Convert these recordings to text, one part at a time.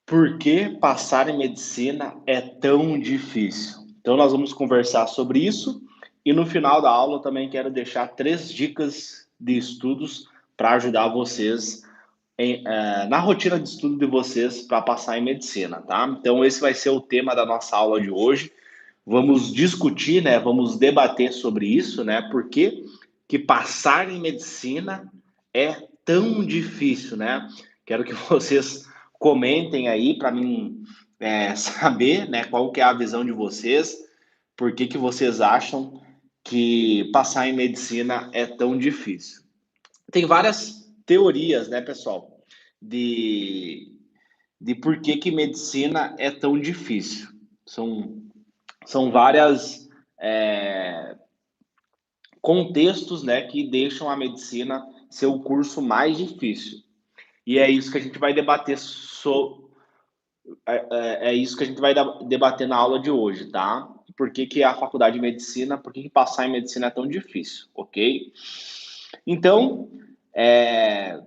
Por que passar em medicina é tão difícil? Então, nós vamos conversar sobre isso e no final da aula eu também quero deixar 3 dicas de estudos para ajudar vocês na rotina de estudo de vocês para passar em medicina, tá? Então, esse vai ser o tema da nossa aula de hoje. Vamos discutir, né? Vamos debater sobre isso, né? Por que passar em medicina é tão difícil, né? Quero que vocês comentem aí para mim saber, né? Qual que é a visão de vocês, por que vocês acham que passar em medicina é tão difícil. Tem várias teorias, né, pessoal, de, de por que medicina é tão difícil. São são várias contextos, né, que deixam a medicina ser o curso mais difícil. E é isso que a gente vai debater é isso que a gente vai debater na aula de hoje, tá? Por que a faculdade de medicina, por que passar em medicina é tão difícil, ok? Então, é,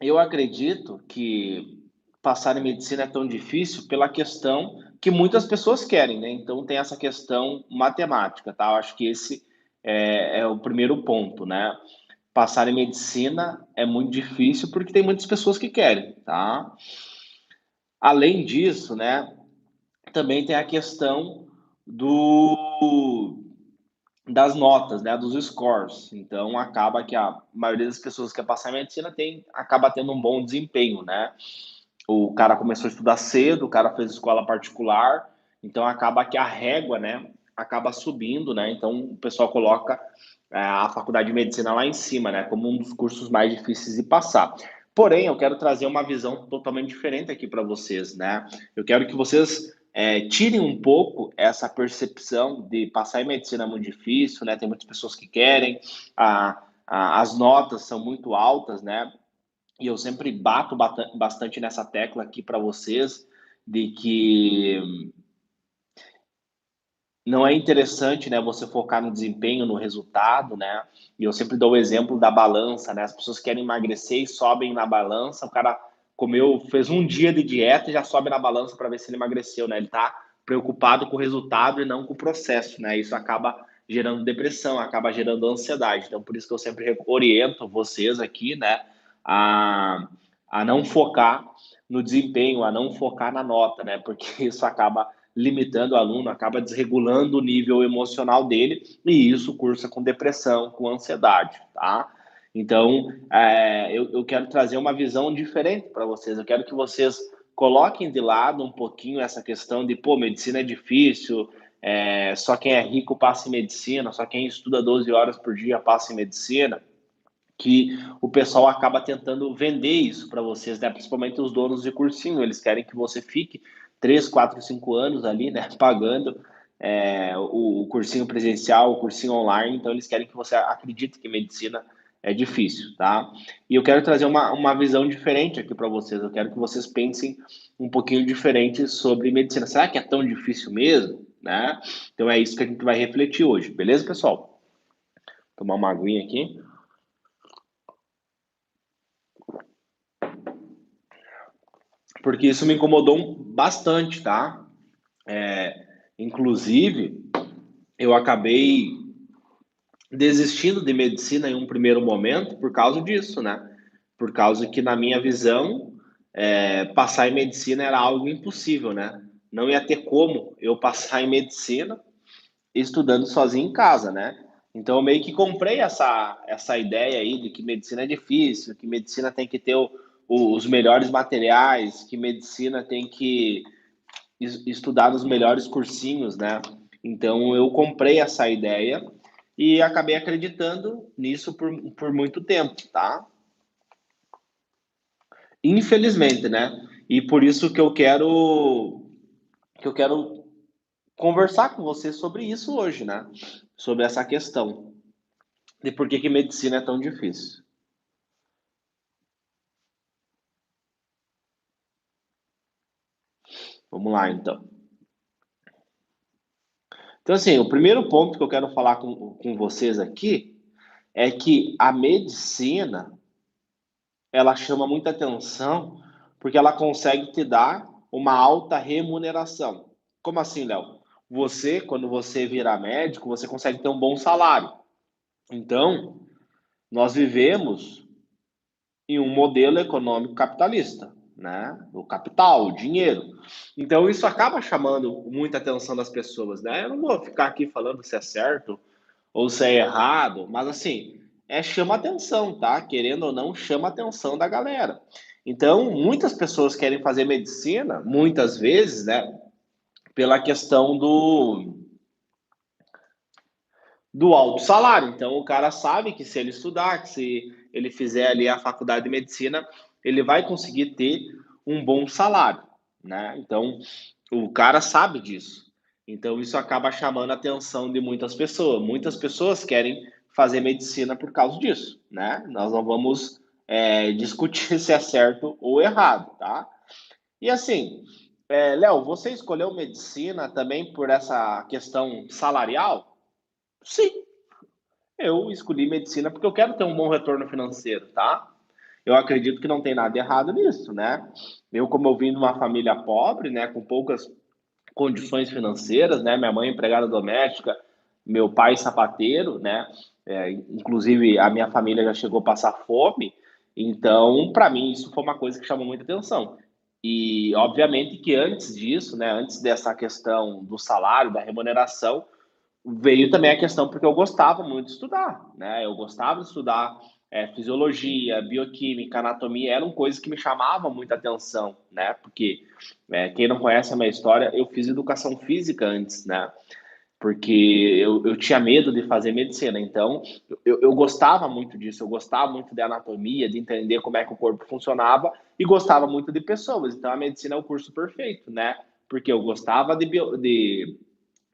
eu acredito que passar em medicina é tão difícil pela questão que muitas pessoas querem, né? Então tem essa questão matemática, tá? Eu acho que esse é o primeiro ponto, né? Passar em medicina é muito difícil porque tem muitas pessoas que querem, tá? Além disso, né? Também tem a questão do das notas, né? Dos scores. Então acaba que a maioria das pessoas que quer passar em medicina acaba tendo um bom desempenho, né? O cara começou a estudar cedo, o cara fez escola particular, então acaba que a régua, né, acaba subindo, né? Então o pessoal coloca a faculdade de medicina lá em cima, né, como um dos cursos mais difíceis de passar. Porém, eu quero trazer uma visão totalmente diferente aqui para vocês, né? Eu quero que vocês tirem um pouco essa percepção de passar em medicina é muito difícil, né? Tem muitas pessoas que querem, as notas são muito altas, né? E eu sempre bato bastante nessa tecla aqui para vocês, de que não é interessante, né, você focar no desempenho, no resultado, né? E eu sempre dou o exemplo da balança, né? As pessoas querem emagrecer e sobem na balança. O cara fez um dia de dieta e já sobe na balança para ver se ele emagreceu, né? Ele está preocupado com o resultado e não com o processo, né? Isso acaba gerando depressão, acaba gerando ansiedade. Então, por isso que eu sempre oriento vocês aqui, né, a, a não focar no desempenho, a não focar na nota, né? Porque isso acaba limitando o aluno, acaba desregulando o nível emocional dele, e isso cursa com depressão, com ansiedade, tá? Então, eu quero trazer uma visão diferente para vocês. Eu quero que vocês coloquem de lado um pouquinho essa questão de, pô, medicina é difícil, só quem é rico passa em medicina, só quem estuda 12 horas por dia passa em medicina, que o pessoal acaba tentando vender isso para vocês, né? Principalmente os donos de cursinho, eles querem que você fique 3, 4, 5 anos ali, né? Pagando o cursinho presencial, o cursinho online, então eles querem que você acredite que medicina é difícil, tá? E eu quero trazer uma visão diferente aqui para vocês, eu quero que vocês pensem um pouquinho diferente sobre medicina. Será que é tão difícil mesmo, né? Então é isso que a gente vai refletir hoje, beleza, pessoal? Tomar uma aguinha aqui. Porque isso me incomodou bastante, tá? Inclusive, eu acabei desistindo de medicina em um primeiro momento por causa disso, né? Por causa que, na minha visão, passar em medicina era algo impossível, né? Não ia ter como eu passar em medicina estudando sozinho em casa, né? Então, eu meio que comprei essa ideia aí de que medicina é difícil, que medicina tem que ter os melhores materiais, que medicina tem que estudar nos melhores cursinhos, né? Então eu comprei essa ideia e acabei acreditando nisso por muito tempo, tá? Infelizmente, né? E por isso que eu quero conversar com você sobre isso hoje, né? Sobre essa questão de por que medicina é tão difícil. Vamos lá, então. Então, assim, o primeiro ponto que eu quero falar com vocês aqui é que a medicina ela chama muita atenção porque ela consegue te dar uma alta remuneração. Como assim, Léo? Você, quando você virar médico, você consegue ter um bom salário. Então, nós vivemos em um modelo econômico capitalista, né? O capital, o dinheiro. Então, isso acaba chamando muita atenção das pessoas, né? Eu não vou ficar aqui falando se é certo ou se é errado, mas assim, chama atenção, tá? Querendo ou não, chama atenção da galera. Então, muitas pessoas querem fazer medicina, muitas vezes, né? Pela questão do alto salário. Então, o cara sabe que se ele estudar, que se ele fizer ali a faculdade de medicina, ele vai conseguir ter um bom salário, né? Então, o cara sabe disso. Então, isso acaba chamando a atenção de muitas pessoas. Muitas pessoas querem fazer medicina por causa disso, né? Nós não vamos discutir se é certo ou errado, tá? E assim, Léo, você escolheu medicina também por essa questão salarial? Sim, eu escolhi medicina porque eu quero ter um bom retorno financeiro, tá? Eu acredito que não tem nada errado nisso, né? Como eu vim de uma família pobre, né, com poucas condições financeiras, né? Minha mãe empregada doméstica, meu pai sapateiro, né? Inclusive a minha família já chegou a passar fome, então para mim isso foi uma coisa que chamou muita atenção. E obviamente que antes disso, né, antes dessa questão do salário, da remuneração, veio também a questão porque eu gostava muito de estudar, né? Eu gostava de estudar fisiologia, bioquímica, anatomia, eram coisas que me chamavam muita atenção, né? Porque quem não conhece a minha história, eu fiz educação física antes, né? Porque eu tinha medo de fazer medicina, então eu gostava muito disso, eu gostava muito de anatomia, de entender como é que o corpo funcionava e gostava muito de pessoas, então a medicina é o curso perfeito, né? Porque eu gostava de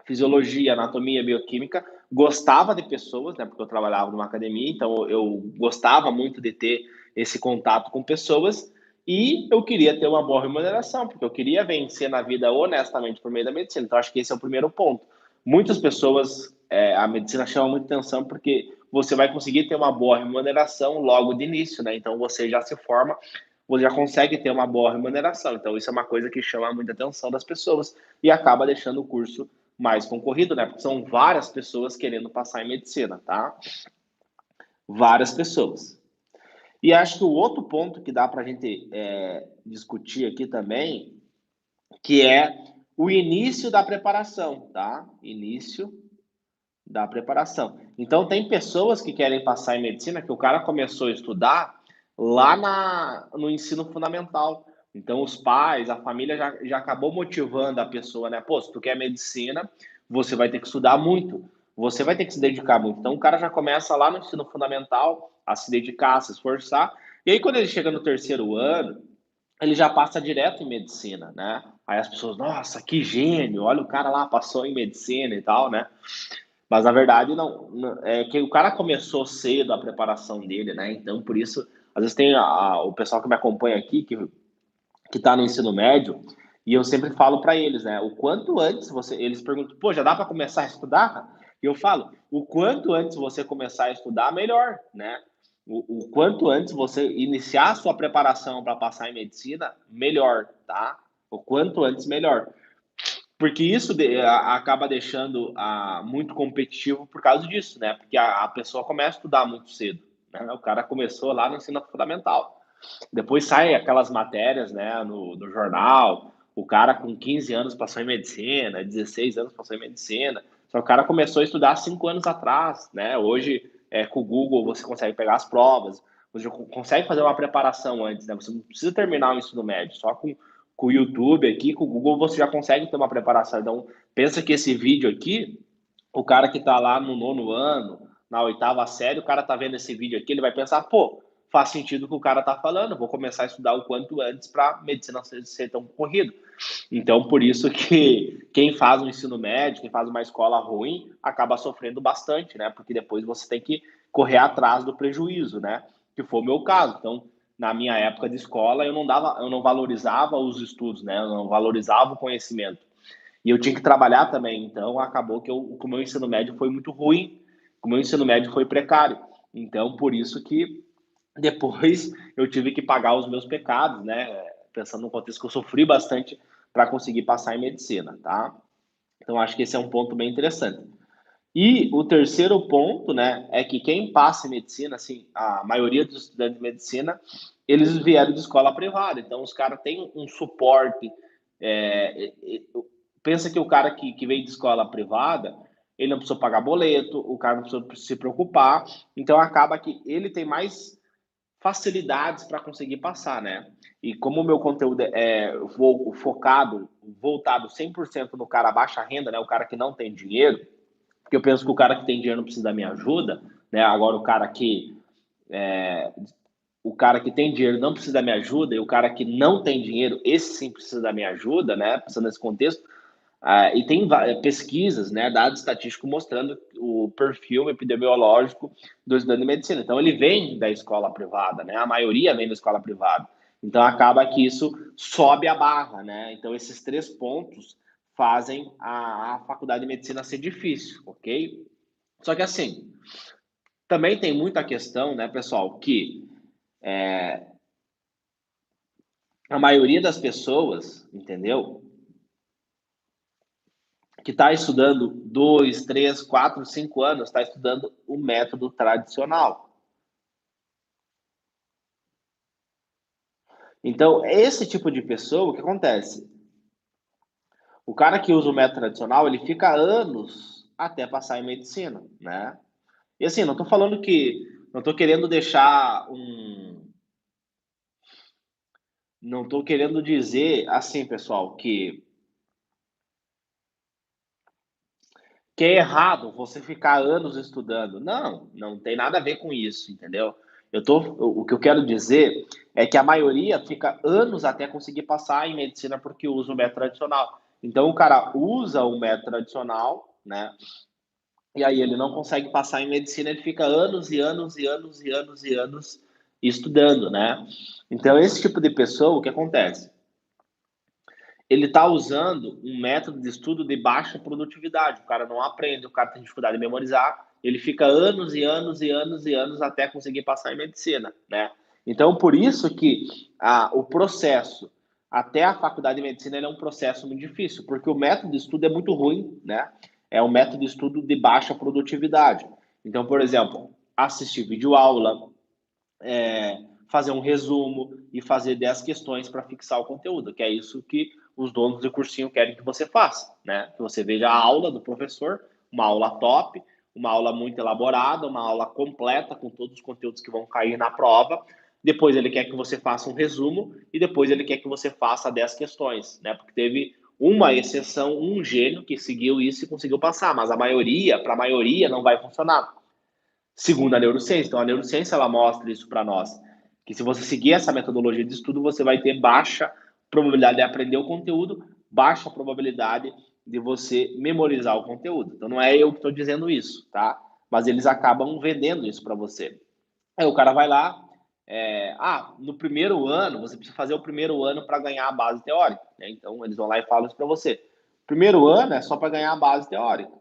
fisiologia, anatomia, bioquímica, gostava de pessoas, né, porque eu trabalhava numa academia, então eu gostava muito de ter esse contato com pessoas e eu queria ter uma boa remuneração, porque eu queria vencer na vida honestamente por meio da medicina. Então acho que esse é o primeiro ponto. Muitas pessoas, a medicina chama muita atenção porque você vai conseguir ter uma boa remuneração logo de início, né? Então você já se forma, você já consegue ter uma boa remuneração. Então isso é uma coisa que chama muita atenção das pessoas e acaba deixando o curso mais concorrido, né? Porque são várias pessoas querendo passar em medicina, tá? Várias pessoas. E acho que o outro ponto que dá para a gente discutir aqui também, que é o início da preparação, tá? Início da preparação. Então, tem pessoas que querem passar em medicina que o cara começou a estudar lá no ensino fundamental. Então, os pais, a família já acabou motivando a pessoa, né? Pô, se tu quer medicina, você vai ter que estudar muito, você vai ter que se dedicar muito. Então, o cara já começa lá no ensino fundamental a se dedicar, a se esforçar. E aí, quando ele chega no terceiro ano, ele já passa direto em medicina, né? Aí as pessoas, nossa, que gênio, olha o cara lá, passou em medicina e tal, né? Mas na verdade é que o cara começou cedo a preparação dele, né? Então por isso, às vezes tem o pessoal que me acompanha aqui que está no ensino médio e eu sempre falo para eles, né? O quanto antes eles perguntam, pô, já dá para começar a estudar? E eu falo, o quanto antes você começar a estudar, melhor, né? O quanto antes você iniciar a sua preparação para passar em medicina, melhor, tá? O quanto antes, melhor. Porque isso acaba deixando muito competitivo por causa disso, né? Porque a pessoa começa a estudar muito cedo, né? O cara começou lá no ensino fundamental. Depois sai aquelas matérias, né, no jornal, o cara com 15 anos passou em medicina, 16 anos passou em medicina. Só que o cara começou a estudar 5 anos atrás, né? Hoje, com o Google, você consegue pegar as provas, você consegue fazer uma preparação antes, né? Você não precisa terminar o ensino médio, só com o YouTube aqui, com o Google, você já consegue ter uma preparação. Então, pensa que esse vídeo aqui, o cara que está lá no nono ano, na oitava série, o cara tá vendo esse vídeo aqui, ele vai pensar, pô, faz sentido o que o cara tá falando, vou começar a estudar o quanto antes para medicina ser tão corrido. Então, por isso que quem faz um ensino médio, quem faz uma escola ruim, acaba sofrendo bastante, né? Porque depois você tem que correr atrás do prejuízo, né? Que foi o meu caso. Então, na minha época de escola, eu não valorizava os estudos, né? Eu não valorizava o conhecimento. E eu tinha que trabalhar também, então acabou que o meu ensino médio foi muito ruim, o meu ensino médio foi precário. Então, por isso que depois eu tive que pagar os meus pecados, né? Pensando no contexto que eu sofri bastante para conseguir passar em medicina, tá? Então, acho que esse é um ponto bem interessante. E o terceiro ponto, né, é que quem passa em medicina, assim, a maioria dos estudantes de medicina, eles vieram de escola privada, então os caras têm um suporte. Pensa que o cara que veio de escola privada, ele não precisou pagar boleto, o cara não precisou se preocupar, então acaba que ele tem mais facilidades para conseguir passar, né? E como o meu conteúdo é focado, voltado 100% no cara baixa renda, né, o cara que não tem dinheiro, porque eu penso que o cara que tem dinheiro não precisa da minha ajuda, né? Agora o cara que tem dinheiro não precisa da minha ajuda e o cara que não tem dinheiro, esse sim precisa da minha ajuda, né? Pensando nesse contexto. E tem pesquisas, né, dados estatísticos mostrando o perfil epidemiológico do estudante de medicina. Então, ele vem da escola privada, né? A maioria vem da escola privada. Então, acaba que isso sobe a barra, né? Então, esses três pontos fazem a faculdade de medicina ser difícil, ok? Só que, assim, também tem muita questão, né, pessoal, que a maioria das pessoas, entendeu? Que está estudando 2, 3, 4, 5 anos, está estudando o método tradicional. Então, esse tipo de pessoa, o que acontece? O cara que usa o método tradicional, ele fica anos até passar em medicina, né? E assim, não estou falando que, não estou querendo deixar não estou querendo dizer assim, pessoal, que é errado você ficar anos estudando. Não, não tem nada a ver com isso, entendeu? O que eu quero dizer é que a maioria fica anos até conseguir passar em medicina porque usa o método tradicional. Então o cara usa o método tradicional, né? E aí ele não consegue passar em medicina, ele fica anos e anos e anos e anos e anos estudando, né? Então esse tipo de pessoa, o que acontece? Ele está usando um método de estudo de baixa produtividade. O cara não aprende, o cara tem dificuldade de memorizar, ele fica anos e anos e anos e anos até conseguir passar em medicina, né? Então, por isso que o processo até a faculdade de medicina é um processo muito difícil, porque o método de estudo é muito ruim, né? É um método de estudo de baixa produtividade. Então, por exemplo, assistir videoaula, fazer um resumo e fazer 10 questões para fixar o conteúdo, que é isso que os donos do cursinho querem que você faça, né? Que você veja a aula do professor, uma aula top, uma aula muito elaborada, uma aula completa com todos os conteúdos que vão cair na prova. Depois ele quer que você faça um resumo e depois ele quer que você faça 10 questões, né? Porque teve uma exceção, um gênio que seguiu isso e conseguiu passar, mas para a maioria não vai funcionar. Segundo a neurociência. Então, a neurociência ela mostra isso para nós, que se você seguir essa metodologia de estudo, você vai ter baixa probabilidade de aprender o conteúdo, baixa probabilidade de você memorizar o conteúdo. Então, não é eu que estou dizendo isso, tá? Mas eles acabam vendendo isso para você. Aí o cara vai lá, no primeiro ano, você precisa fazer o primeiro ano para ganhar a base teórica, né? Então, eles vão lá e falam isso para você. Primeiro ano é só para ganhar a base teórica.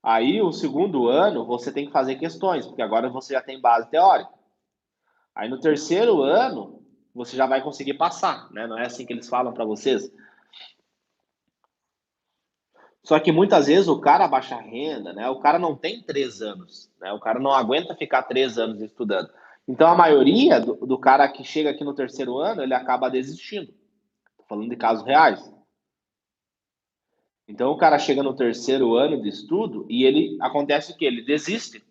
Aí, o segundo ano, você tem que fazer questões, porque agora você já tem base teórica. Aí, no terceiro ano, você já vai conseguir passar, né? Não é assim que eles falam para vocês? Só que muitas vezes o cara baixa renda, né? O cara não tem 3 anos, né? O cara não aguenta ficar 3 anos estudando. Então, a maioria do cara que chega aqui no terceiro ano, ele acaba desistindo. Tô falando de casos reais. Então, o cara chega no terceiro ano de estudo e ele acontece o quê? Ele desiste.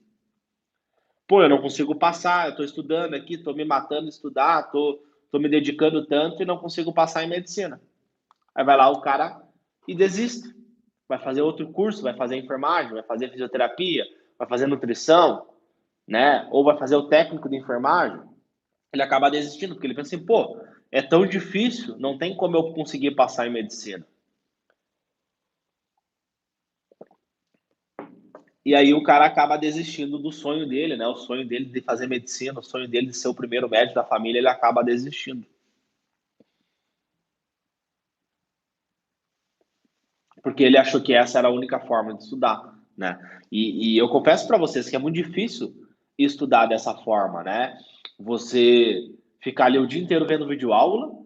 Pô, eu não consigo passar, eu estou estudando aqui, estou me matando de estudar, tô me dedicando tanto e não consigo passar em medicina. Aí vai lá o cara e desiste. Vai fazer outro curso, vai fazer enfermagem, vai fazer fisioterapia, vai fazer nutrição, né? Ou vai fazer o técnico de enfermagem. Ele acaba desistindo, porque ele pensa assim, pô, é tão difícil, não tem como eu conseguir passar em medicina. E aí o cara acaba desistindo do sonho dele, né? O sonho dele de fazer medicina, o sonho dele de ser o primeiro médico da família, ele acaba desistindo. Porque ele achou que essa era a única forma de estudar, né? E eu confesso para vocês que é muito difícil estudar dessa forma, né? você ficar ali o dia inteiro vendo videoaula,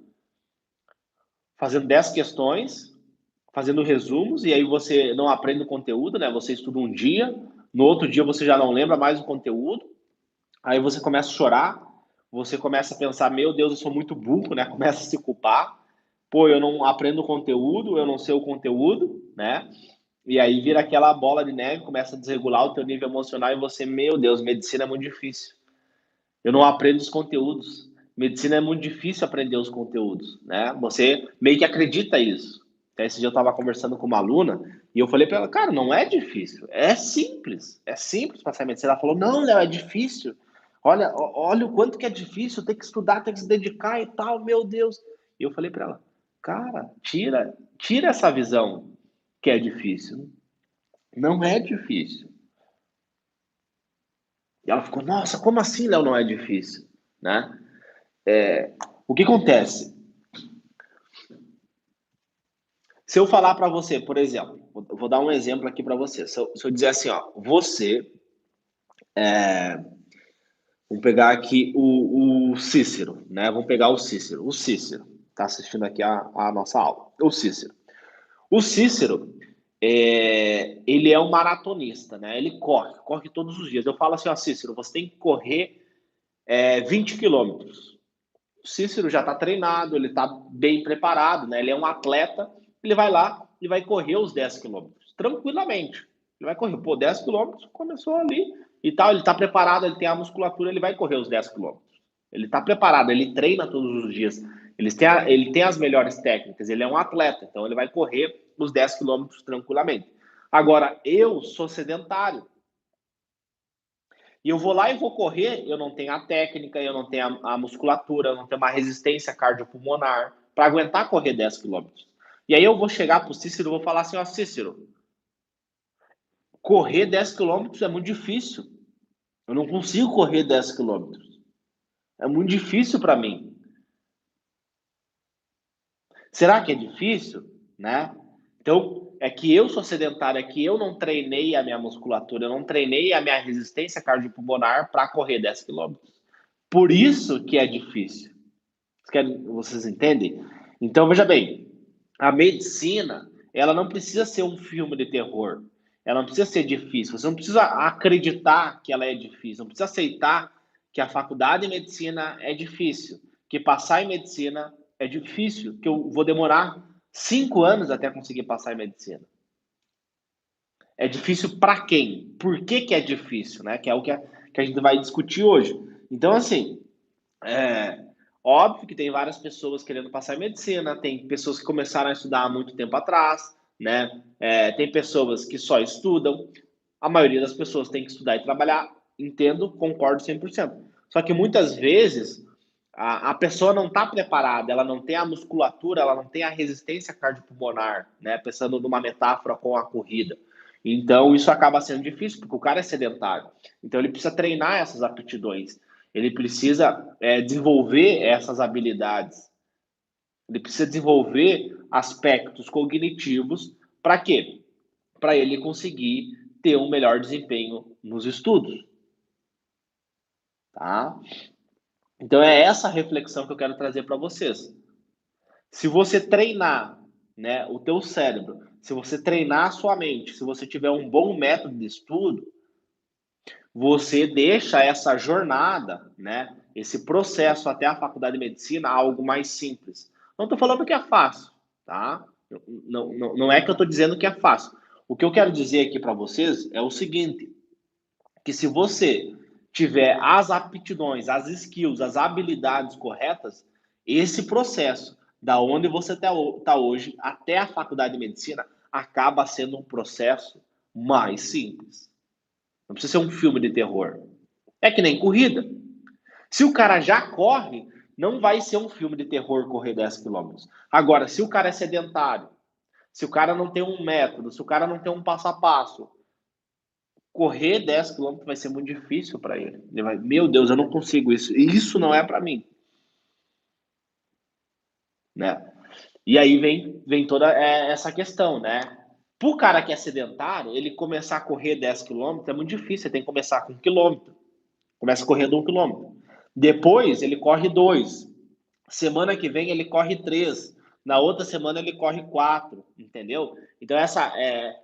fazendo 10 questões, fazendo resumos, e aí você não aprende o conteúdo, né? Você estuda um dia, no outro dia você já não lembra mais o conteúdo, aí você começa a chorar, você começa a pensar, meu Deus, eu sou muito burro, né? Começa a se culpar, pô, eu não aprendo o conteúdo, eu não sei o conteúdo, né? E aí vira aquela bola de neve, começa a desregular o teu nível emocional e você, meu Deus, medicina é muito difícil. Eu não aprendo os conteúdos. Medicina é muito difícil aprender os conteúdos, né? Você meio que acredita isso. Até esse dia eu estava conversando com uma aluna e eu falei para ela, cara, não é difícil, é simples passar em medicina. Ela falou, não, Léo, é difícil. Olha o quanto que é difícil, tem que estudar, tem que se dedicar e tal, meu Deus. E eu falei para ela, cara, tira essa visão que é difícil. Não é difícil. E ela ficou, nossa, como assim, Léo, não é difícil, né? O que acontece? Se eu falar para você, por exemplo, vou dar um exemplo aqui para você. Se eu dizer assim, ó, você, vamos pegar aqui o Cícero, né? Vamos pegar o Cícero. O Cícero está assistindo aqui a nossa aula. O Cícero. O Cícero, ele é um maratonista, né? Ele corre todos os dias. Eu falo assim, ó, Cícero, você tem que correr 20 quilômetros. O Cícero já está treinado, ele está bem preparado, né? Ele é um atleta, ele vai lá e vai correr os 10 quilômetros, tranquilamente. Ele vai correr, pô, 10 quilômetros, começou ali e tal, ele está preparado, ele tem a musculatura, ele vai correr os 10 quilômetros. Ele está preparado, ele treina todos os dias, ele tem as melhores técnicas, ele é um atleta, então ele vai correr os 10 quilômetros tranquilamente. Agora, eu sou sedentário, e eu vou lá e vou correr, eu não tenho a técnica, eu não tenho a musculatura, eu não tenho uma resistência cardiopulmonar para aguentar correr 10 quilômetros. E aí eu vou chegar para o Cícero e vou falar assim, ó, Cícero, correr 10 quilômetros é muito difícil. Eu não consigo correr 10 quilômetros. É muito difícil para mim. Será que é difícil? Né? Então, é que eu sou sedentário, é que eu não treinei a minha musculatura, eu não treinei a minha resistência cardiopulmonar para correr 10 quilômetros. Por isso que é difícil. Vocês entendem? Então, veja bem, a medicina, ela não precisa ser um filme de terror. Ela não precisa ser difícil. Você não precisa acreditar que ela é difícil. Não precisa aceitar que a faculdade de medicina é difícil. Que passar em medicina é difícil. Que eu vou demorar 5 anos até conseguir passar em medicina. É difícil para quem? Por que, que é difícil, né? Que é o que a gente vai discutir hoje. Então, assim, é, óbvio que tem várias pessoas querendo passar em medicina, tem pessoas que começaram a estudar há muito tempo atrás, né? Tem pessoas que só estudam, a maioria das pessoas tem que estudar e trabalhar, entendo, concordo 100%. Só que muitas vezes a pessoa não está preparada, ela não tem a musculatura, ela não tem a resistência cardiopulmonar, né? Pensando numa metáfora com a corrida. Então, isso acaba sendo difícil, porque o cara é sedentário. Então, ele precisa treinar essas aptidões. Ele precisa desenvolver essas habilidades. Ele precisa desenvolver aspectos cognitivos para quê? Para ele conseguir ter um melhor desempenho nos estudos, tá? Então é essa reflexão que eu quero trazer para vocês. Se você treinar, né, o teu cérebro, se você treinar a sua mente, se você tiver um bom método de estudo, você deixa essa jornada, né, esse processo até a faculdade de medicina algo mais simples. Não estou falando que é fácil, tá? Não é que eu estou dizendo que é fácil. O que eu quero dizer aqui para vocês é o seguinte, que se você tiver as aptidões, as skills, as habilidades corretas, esse processo, da onde você está hoje até a faculdade de medicina, acaba sendo um processo mais simples. Não precisa ser um filme de terror. É que nem corrida. Se o cara já corre, não vai ser um filme de terror correr 10 quilômetros. Agora, se o cara é sedentário, se o cara não tem um método, se o cara não tem um passo a passo, correr 10 quilômetros vai ser muito difícil para ele. Ele vai, meu Deus, eu não consigo isso. E isso não é para mim, né? E aí vem toda essa questão, né? Para o cara que é sedentário, ele começar a correr 10 quilômetros é muito difícil. Ele tem que começar com 1 quilômetro. Começa correndo 1 quilômetro. Depois ele corre 2. Semana que vem ele corre 3. Na outra semana ele corre 4, entendeu? Então essa é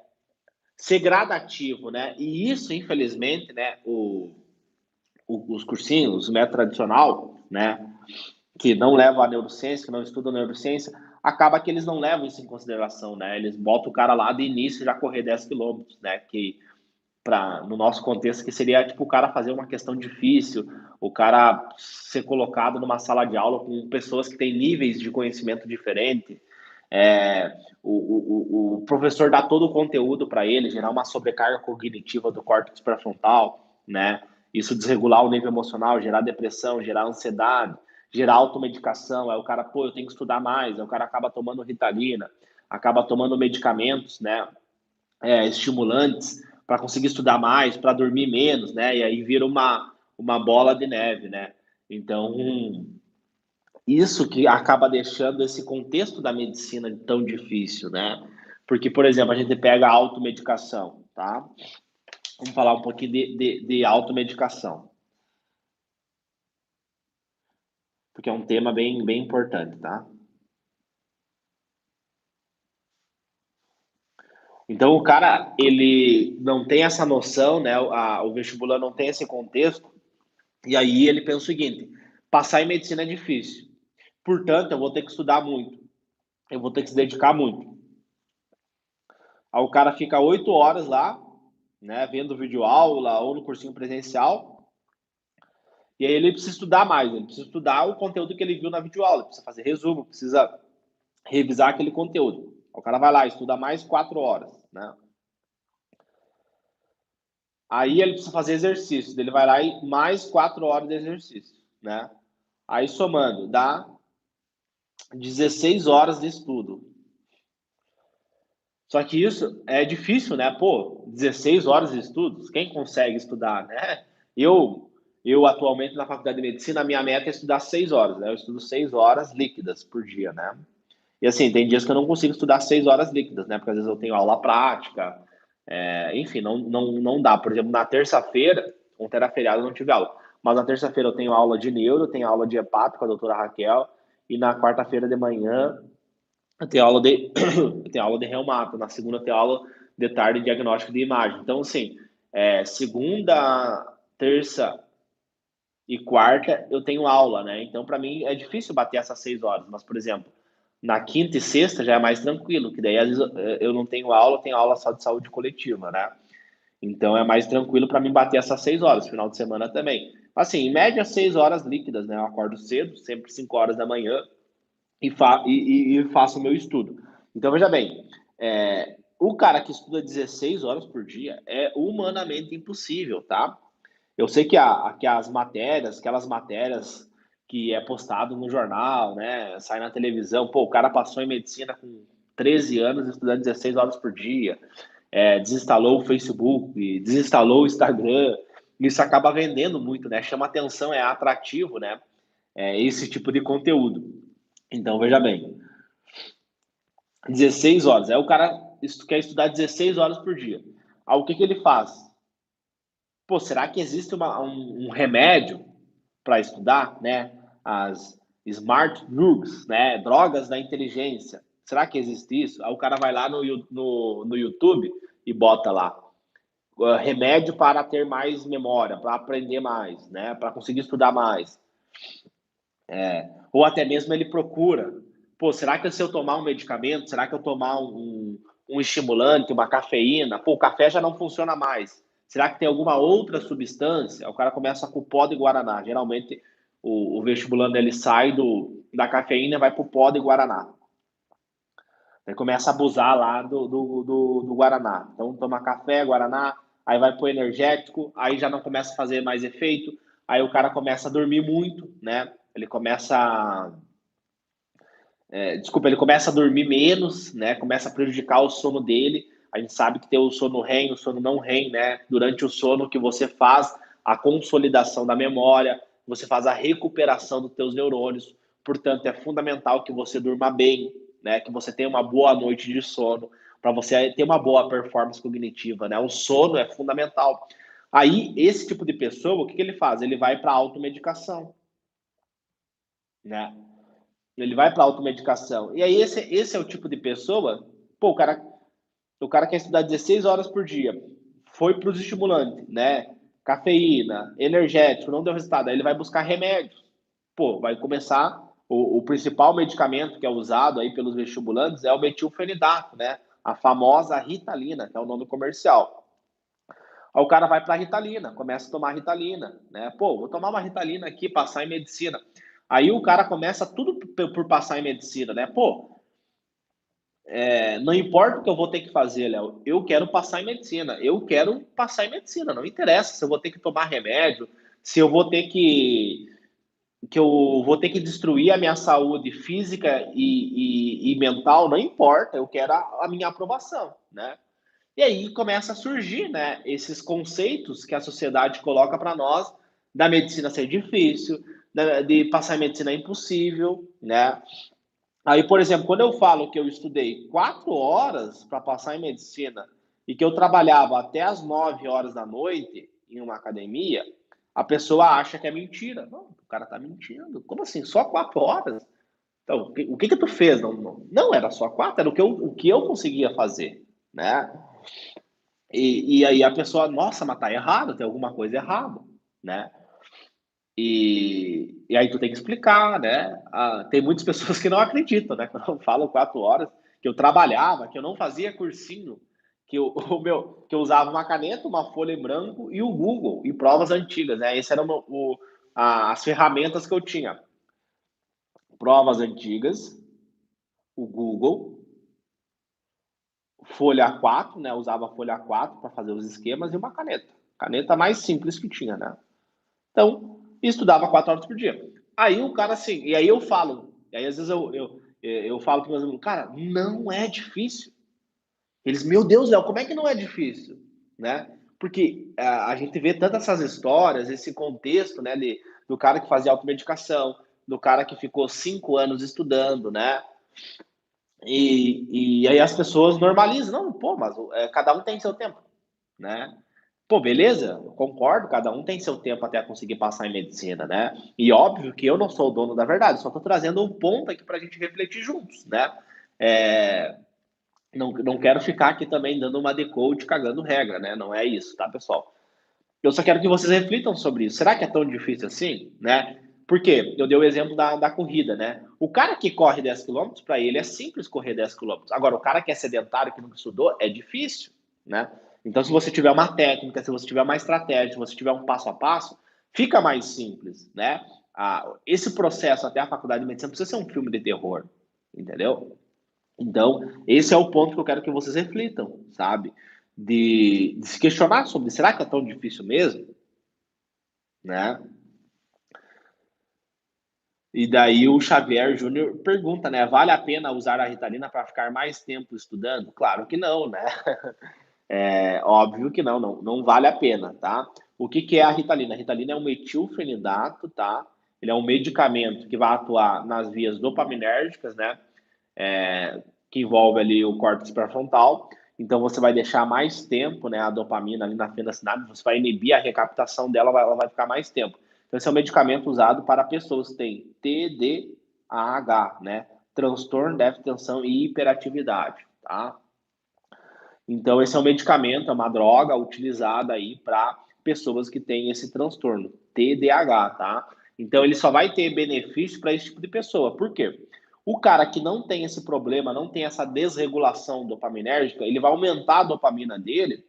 ser gradativo, né? E isso, infelizmente, né, os cursinhos, o método tradicional, né, que não leva a neurociência, que não estuda a neurociência, acaba que eles não levam isso em consideração, né? Eles botam o cara lá de início já correr 10 quilômetros, né? Que no nosso contexto, que seria tipo o cara fazer uma questão difícil, o cara ser colocado numa sala de aula com pessoas que têm níveis de conhecimento diferente, o professor dá todo o conteúdo para ele, gerar uma sobrecarga cognitiva do córtex pré-frontal, né? Isso desregular o nível emocional, gerar depressão, gerar ansiedade, gerar automedicação. Aí o cara, pô, eu tenho que estudar mais. Aí o cara acaba tomando Ritalina, acaba tomando medicamentos, né? Estimulantes para conseguir estudar mais, para dormir menos, né? E aí vira uma bola de neve, né? Então, isso que acaba deixando esse contexto da medicina tão difícil, né? Porque, por exemplo, a gente pega a automedicação, tá? Vamos falar um pouquinho de automedicação, porque é um tema bem importante, tá? Então, o cara, ele não tem essa noção, né? O vestibular não tem esse contexto, e aí ele pensa o seguinte: passar em medicina é difícil, portanto, eu vou ter que estudar muito, eu vou ter que se dedicar muito. Aí o cara fica 8 horas lá, né, vendo vídeo aula ou no cursinho presencial, e aí ele precisa estudar mais, ele precisa estudar o conteúdo que ele viu na videoaula, precisa fazer resumo, precisa revisar aquele conteúdo. O cara vai lá, estuda mais 4 horas, né? Aí ele precisa fazer exercício, ele vai lá e mais 4 horas de exercício, né? Aí somando, dá 16 horas de estudo. Só que isso é difícil, né? Pô, 16 horas de estudos, quem consegue estudar, né? Eu, eu atualmente na faculdade de medicina, a minha meta é estudar 6 horas, né? Eu estudo 6 horas líquidas por dia, né? E assim, tem dias que eu não consigo estudar 6 horas líquidas, né? Porque às vezes eu tenho aula prática, enfim, não dá. Por exemplo, na terça-feira, ontem era feriado, eu não tive aula. Mas na terça-feira eu tenho aula de neuro, tenho aula de hepato com a doutora Raquel, e na quarta-feira de manhã eu tenho aula de, eu tenho aula de reumato, na segunda eu tenho aula de tarde de diagnóstico de imagem. Então, assim, segunda, terça e quarta eu tenho aula, né? Então, para mim é difícil bater essas 6 horas. Mas, por exemplo, na quinta e sexta já é mais tranquilo, que daí às vezes eu não tenho aula, eu tenho aula só de saúde coletiva, né? Então é mais tranquilo para mim bater essas 6 horas, final de semana também. Assim, em média 6 horas líquidas, né? Eu acordo cedo, sempre 5 horas da manhã, e faço o meu estudo. Então, veja bem, o cara que estuda 16 horas por dia é humanamente impossível, tá? Eu sei que as matérias, aquelas matérias que é postado no jornal, né, sai na televisão, pô, o cara passou em medicina com 13 anos estudando 16 horas por dia, desinstalou o Facebook, desinstalou o Instagram, isso acaba vendendo muito, né, chama atenção, é atrativo, né, esse tipo de conteúdo. Então, veja bem, 16 horas, aí o cara quer estudar 16 horas por dia. Aí o que que ele faz? Pô, será que existe um remédio para estudar, né? As smart drugs, né? Drogas da inteligência. Será que existe isso? Aí o cara vai lá no YouTube e bota lá remédio para ter mais memória, para aprender mais, né? Para conseguir estudar mais. Ou até mesmo ele procura, pô, será que se eu tomar um medicamento, será que eu tomar um estimulante, uma cafeína, pô, o café já não funciona mais. Será que tem alguma outra substância? O cara começa com o pó de guaraná. Geralmente o vestibulando ele sai da cafeína e vai para o pó de guaraná. Aí começa a abusar lá do guaraná. Então toma café, guaraná, aí vai pro energético, aí já não começa a fazer mais efeito, aí o cara começa a dormir muito, né? Ele começa ele começa a dormir menos, né? Começa a prejudicar o sono dele. A gente sabe que tem o sono REM, o sono não REM, né? Durante o sono que você faz a consolidação da memória, você faz a recuperação dos teus neurônios. Portanto, é fundamental que você durma bem, né? Que você tenha uma boa noite de sono, para você ter uma boa performance cognitiva, né? O sono é fundamental. Aí, esse tipo de pessoa, o que ele faz? Ele vai para a automedicação, né? Ele vai para automedicação. E aí esse é o tipo de pessoa, pô, o cara quer estudar 16 horas por dia, foi para os estimulantes, né? Cafeína, energético, não deu resultado. Aí ele vai buscar remédios. Pô, vai começar. O principal medicamento que é usado aí pelos vestibulantes é o metilfenidato, né? A famosa Ritalina, que é o nome comercial. Aí o cara vai para a Ritalina, começa a tomar Ritalina, né? Pô, vou tomar uma Ritalina aqui, passar em medicina. Aí o cara começa tudo por passar em medicina, né? Pô, não importa o que eu vou ter que fazer, Léo, eu quero passar em medicina. Eu quero passar em medicina. Não interessa se eu vou ter que tomar remédio, se eu vou ter que eu vou ter que destruir a minha saúde física e mental, não importa. Eu quero a minha aprovação, né? E aí começa a surgir, né, esses conceitos que a sociedade coloca para nós da medicina ser difícil, de passar em medicina é impossível, né? Aí, por exemplo, quando eu falo que eu estudei 4 horas para passar em medicina e que eu trabalhava até as 9 horas da noite em uma academia, a pessoa acha que é mentira. Não, o cara está mentindo. Como assim? Só 4 horas? Então, o que tu fez? Não era só quatro, era o que eu conseguia fazer, né? E aí a pessoa, nossa, mas tá errado, tem alguma coisa errada, né? E aí tu tem que explicar, né? Tem muitas pessoas que não acreditam, né? Quando eu falo 4 horas, que eu trabalhava, que eu não fazia cursinho, que eu usava uma caneta, uma folha em branco e o Google, e provas antigas, né? Essas eram as ferramentas que eu tinha. Provas antigas, o Google, folha A4, né? Eu usava a folha A4 para fazer os esquemas e uma caneta. Caneta mais simples que tinha, né? Então, estudava 4 horas por dia. Aí o cara, assim, e aí eu falo, e aí às vezes eu falo para meus alunos, cara, não é difícil. Eles, meu Deus, Léo, como é que não é difícil? Né? Porque a gente vê tantas essas histórias, esse contexto, né, do cara que fazia automedicação, do cara que ficou 5 anos estudando, né? E aí as pessoas normalizam, não, pô, mas cada um tem seu tempo, né? Pô, beleza, eu concordo, cada um tem seu tempo até conseguir passar em medicina, né? E óbvio que eu não sou o dono da verdade, só estou trazendo um ponto aqui para a gente refletir juntos, né? É, não quero ficar aqui também dando uma decode cagando regra, né? Não é isso, tá, pessoal? Eu só quero que vocês reflitam sobre isso. Será que é tão difícil assim, né? Porque eu dei o exemplo da corrida, né? O cara que corre 10 quilômetros, para ele é simples correr 10 quilômetros. Agora, o cara que é sedentário, que nunca estudou, é difícil, né? Então, se você tiver uma técnica, se você tiver uma estratégia, se você tiver um passo a passo, fica mais simples, né? Esse processo até a faculdade de medicina precisa ser um filme de terror, entendeu? Então, esse é o ponto que eu quero que vocês reflitam, sabe? De se questionar sobre, será que é tão difícil mesmo? Né? E daí o Xavier Júnior pergunta, né? Vale a pena usar a Ritalina para ficar mais tempo estudando? Claro que não, né? É óbvio que não vale a pena, tá? O que que é a Ritalina? A Ritalina é um metilfenidato, tá? Ele é um medicamento que vai atuar nas vias dopaminérgicas, né? Que envolve ali o córtex pré-frontal. Então você vai deixar mais tempo, né, a dopamina ali na fenda sinapse, você vai inibir a recaptação dela, ela vai ficar mais tempo. Então esse é um medicamento usado para pessoas que têm TDAH, né, transtorno, déficit de atenção e hiperatividade, tá? Então esse é um medicamento, é uma droga utilizada aí para pessoas que têm esse transtorno, TDAH, tá? Então ele só vai ter benefício para esse tipo de pessoa. Por quê? O cara que não tem esse problema, não tem essa desregulação dopaminérgica, ele vai aumentar a dopamina dele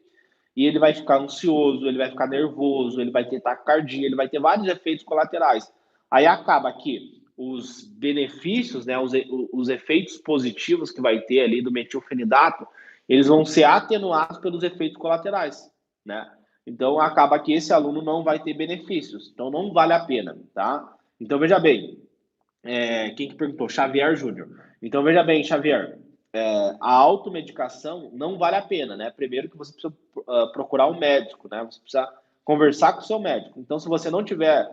e ele vai ficar ansioso, ele vai ficar nervoso, ele vai ter taquicardia, ele vai ter vários efeitos colaterais. Aí acaba que os benefícios, né, os efeitos positivos que vai ter ali do metilfenidato, eles vão ser atenuados pelos efeitos colaterais, né? Então acaba que esse aluno não vai ter benefícios, então não vale a pena, tá? Então veja bem, quem que perguntou? Xavier Júnior. Então, veja bem, Xavier, a automedicação não vale a pena, né? Primeiro que você precisa procurar um médico, né? Você precisa conversar com o seu médico. Então, se você não tiver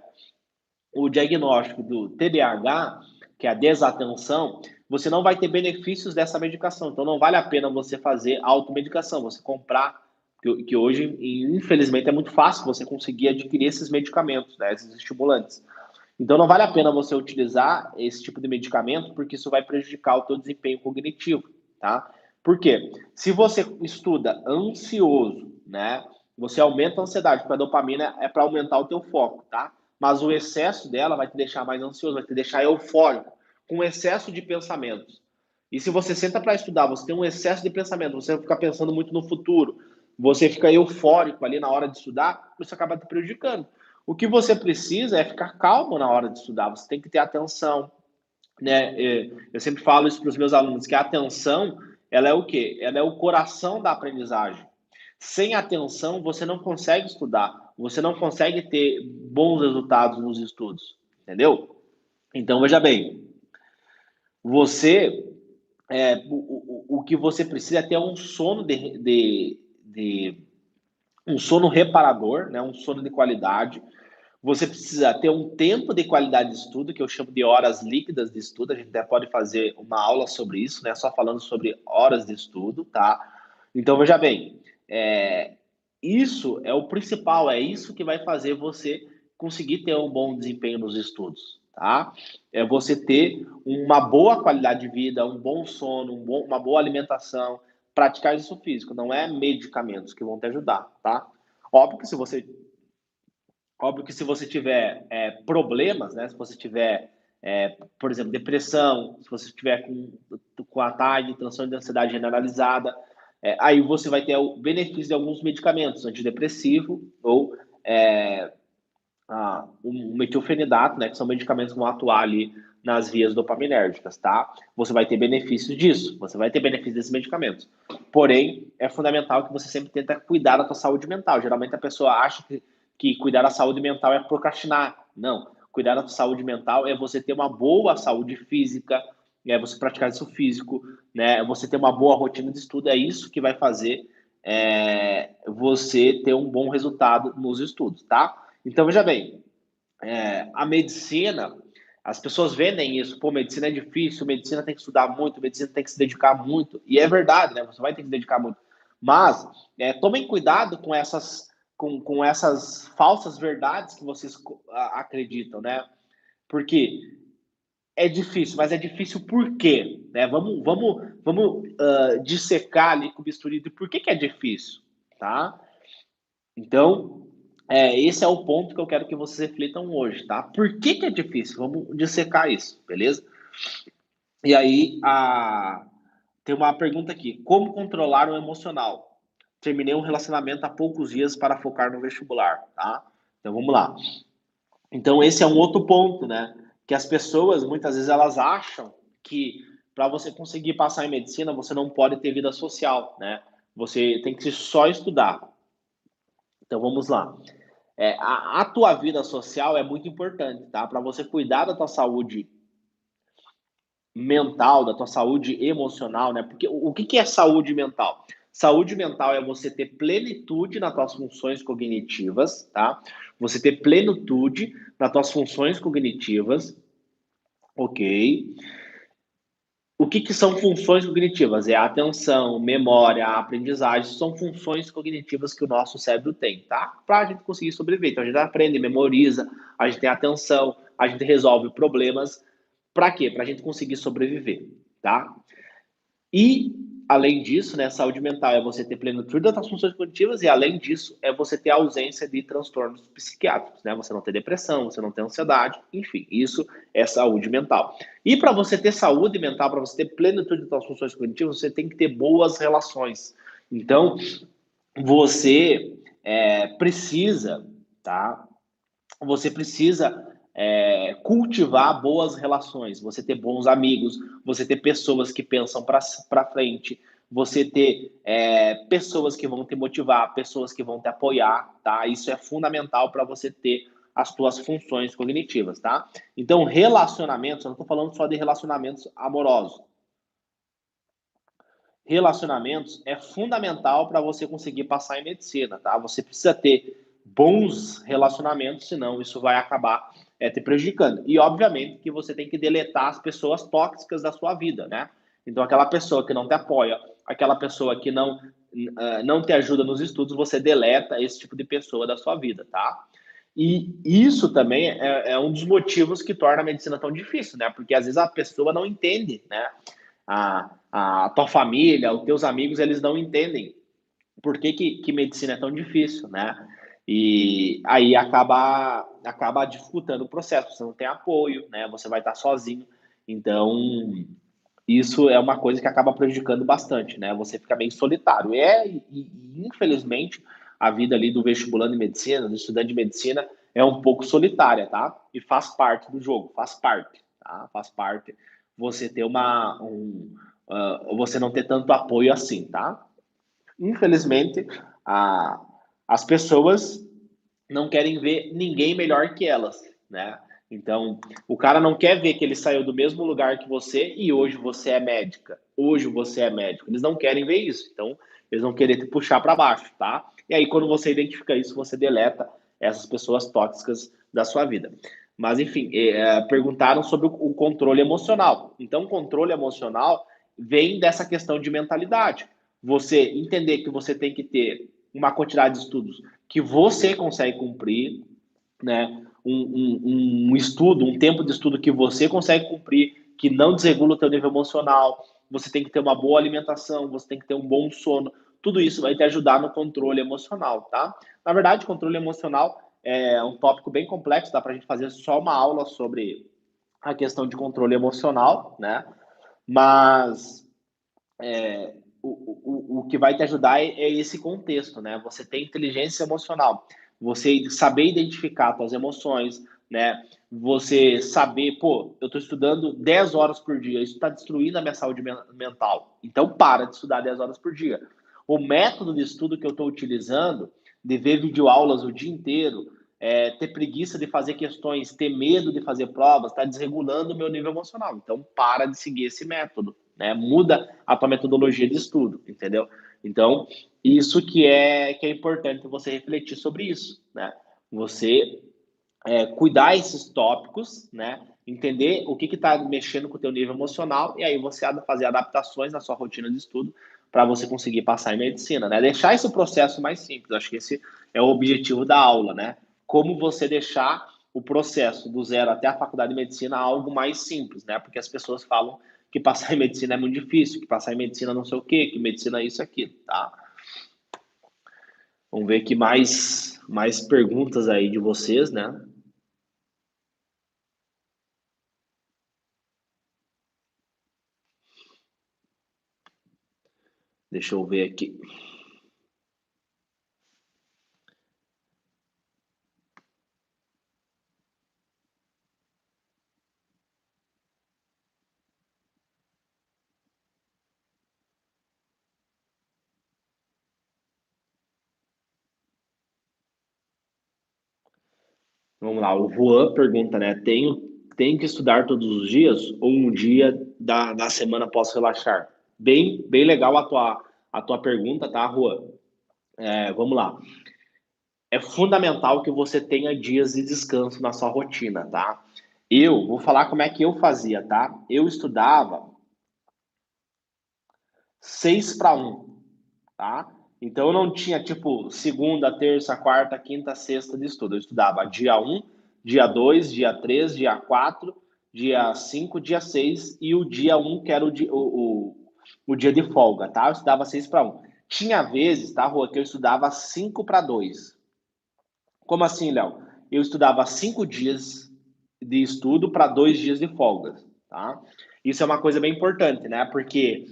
o diagnóstico do TDAH, que é a desatenção, você não vai ter benefícios dessa medicação. Então, não vale a pena você fazer automedicação, você comprar, que hoje, infelizmente, é muito fácil você conseguir adquirir esses medicamentos, né? Esses estimulantes. Então não vale a pena você utilizar esse tipo de medicamento, porque isso vai prejudicar o teu desempenho cognitivo, tá? Por quê? Se você estuda ansioso, né, você aumenta a ansiedade, porque a dopamina é para aumentar o teu foco, tá? Mas o excesso dela vai te deixar mais ansioso, vai te deixar eufórico, com excesso de pensamentos. E se você senta para estudar, você tem um excesso de pensamento, você fica pensando muito no futuro, você fica eufórico ali na hora de estudar, isso acaba te prejudicando. O que você precisa é ficar calmo na hora de estudar, você tem que ter atenção, né? Eu sempre falo isso para os meus alunos, que a atenção, ela é o quê? Ela é o coração da aprendizagem. Sem atenção, você não consegue estudar, você não consegue ter bons resultados nos estudos, entendeu? Então, veja bem, você, o que você precisa é ter um sono um sono reparador, né? Um sono de qualidade. Você precisa ter um tempo de qualidade de estudo, que eu chamo de horas líquidas de estudo. A gente até pode fazer uma aula sobre isso, né? Só falando sobre horas de estudo, tá? Então, veja bem, isso é o principal, é isso que vai fazer você conseguir ter um bom desempenho nos estudos, tá? É você ter uma boa qualidade de vida, um bom sono, uma boa alimentação, praticar exercício físico, não é medicamentos que vão te ajudar, tá? Óbvio que se você Óbvio que se você tiver problemas, né? Se você tiver, por exemplo, depressão, se você tiver com a TAG, transtorno de ansiedade generalizada, aí você vai ter o benefício de alguns medicamentos, antidepressivo ou é, o metilfenidato, né? Que são medicamentos que vão atuar ali nas vias dopaminérgicas, tá? Você vai ter benefícios disso, você vai ter benefícios desses medicamentos. Porém, é fundamental que você sempre tenta cuidar da sua saúde mental. Geralmente a pessoa acha que cuidar da saúde mental é procrastinar. Não. Cuidar da sua saúde mental é você ter uma boa saúde física, é você praticar isso físico, né? É você ter uma boa rotina de estudo. É isso que vai fazer você ter um bom resultado nos estudos, tá? Então, veja bem, a medicina, as pessoas vendem isso, pô, medicina é difícil, medicina tem que estudar muito, medicina tem que se dedicar muito, e é verdade, né? Você vai ter que se dedicar muito. Mas tomem cuidado com essas falsas verdades que vocês acreditam, né? Porque é difícil, mas é difícil por quê? Né? Vamos dissecar ali com o bisturi de por que é difícil, tá? Então, esse é o ponto que eu quero que vocês reflitam hoje, tá? Por que é difícil? Vamos dissecar isso, beleza? E aí, tem uma pergunta aqui. Como controlar o emocional? Terminei um relacionamento há poucos dias para focar no vestibular, tá? Então, vamos lá. Então, esse é um outro ponto, né? Que as pessoas, muitas vezes, elas acham que para você conseguir passar em medicina, você não pode ter vida social, né? Você tem que só estudar. Então, vamos lá. A tua vida social é muito importante, tá? Para você cuidar da tua saúde mental, da tua saúde emocional, né? Porque o que é saúde mental? Saúde mental é você ter plenitude nas tuas funções cognitivas, tá? Você ter plenitude nas tuas funções cognitivas, ok? O que são funções cognitivas? É a atenção, memória, a aprendizagem, são funções cognitivas que o nosso cérebro tem, tá? Para a gente conseguir sobreviver. Então a gente aprende, memoriza, a gente tem atenção, a gente resolve problemas. Para quê? Para a gente conseguir sobreviver, tá? E, além disso, né, saúde mental é você ter plenitude das funções cognitivas e, além disso, é você ter ausência de transtornos psiquiátricos, né? Você não ter depressão, você não ter ansiedade, enfim, isso é saúde mental. E para você ter saúde mental, para você ter plenitude das funções cognitivas, você tem que ter boas relações. Então, você precisa, tá? Você precisa cultivar boas relações, você ter bons amigos, você ter pessoas que pensam para frente, você ter pessoas que vão te motivar, pessoas que vão te apoiar, tá? Isso é fundamental para você ter as tuas funções cognitivas, tá? Então, relacionamentos, eu não estou falando só de relacionamentos amorosos. Relacionamentos é fundamental para você conseguir passar em medicina, tá? Você precisa ter bons relacionamentos, senão isso vai acabar te prejudicando. E, obviamente, que você tem que deletar as pessoas tóxicas da sua vida, né? Então, aquela pessoa que não te apoia, aquela pessoa que não te ajuda nos estudos, você deleta esse tipo de pessoa da sua vida, tá? E isso também é um dos motivos que torna a medicina tão difícil, né? Porque às vezes a pessoa não entende, né? A tua família, os teus amigos, eles não entendem por que medicina é tão difícil, né? E aí acaba dificultando o processo, você não tem apoio, né? Você vai estar sozinho. Então, isso é uma coisa que acaba prejudicando bastante, né? Você fica bem solitário. Infelizmente, a vida ali do vestibulando de medicina, do estudante de medicina, é um pouco solitária, tá? E faz parte do jogo, faz parte, tá? Faz parte você ter você não ter tanto apoio assim, tá? Infelizmente, a, as pessoas não querem ver ninguém melhor que elas, né? Então, o cara não quer ver que ele saiu do mesmo lugar que você e hoje você é médica. Hoje você é médico. Eles não querem ver isso. Então, eles vão querer te puxar para baixo, tá? E aí, quando você identifica isso, você deleta essas pessoas tóxicas da sua vida. Mas, enfim, perguntaram sobre o controle emocional. Então, o controle emocional vem dessa questão de mentalidade. Você entender que você tem que ter uma quantidade de estudos que você consegue cumprir, né? Um estudo, um tempo de estudo que você consegue cumprir, que não desregula o teu nível emocional. Você tem que ter uma boa alimentação, você tem que ter um bom sono. Tudo isso vai te ajudar no controle emocional, tá? Na verdade, controle emocional é um tópico bem complexo, dá para a gente fazer só uma aula sobre a questão de controle emocional, né? Mas o que vai te ajudar é esse contexto, né? Você ter inteligência emocional, você saber identificar suas emoções, né? Você saber, pô, eu estou estudando 10 horas por dia, isso está destruindo a minha saúde mental. Então, para de estudar 10 horas por dia. O método de estudo que eu estou utilizando, de ver videoaulas o dia inteiro, ter preguiça de fazer questões, ter medo de fazer provas, está desregulando o meu nível emocional. Então, para de seguir esse método, né? Muda a tua metodologia de estudo, entendeu? Então, isso que é importante você refletir sobre isso, né? Você cuidar esses tópicos, né? Entender o que está mexendo com o teu nível emocional e aí você fazer adaptações na sua rotina de estudo para você conseguir passar em medicina, né? Deixar esse processo mais simples. Acho que esse é o objetivo da aula, né? Como você deixar o processo do zero até a faculdade de medicina algo mais simples, né? Porque as pessoas falam que passar em medicina é muito difícil, que passar em medicina não sei o quê, que medicina é isso aqui, tá? Vamos ver aqui mais perguntas aí de vocês, né? Deixa eu ver aqui. Vamos lá, o Juan pergunta, né? Tenho que estudar todos os dias ou um dia da semana posso relaxar? Bem legal a tua pergunta, tá, Juan? Vamos lá. É fundamental que você tenha dias de descanso na sua rotina, tá? Eu vou falar como é que eu fazia, tá? Eu estudava 6-1, tá? Então eu não tinha tipo segunda, terça, quarta, quinta, sexta de estudo. Eu estudava dia um, dia 2, dia 3, dia 4, dia 5, dia 6 e o dia um que era o dia de folga, tá? Eu estudava 6-1. Tinha vezes, tá, Rua, que eu estudava 5-2. Como assim, Léo? Eu estudava 5 dias de estudo para 2 dias de folga, tá? Isso é uma coisa bem importante, né? Porque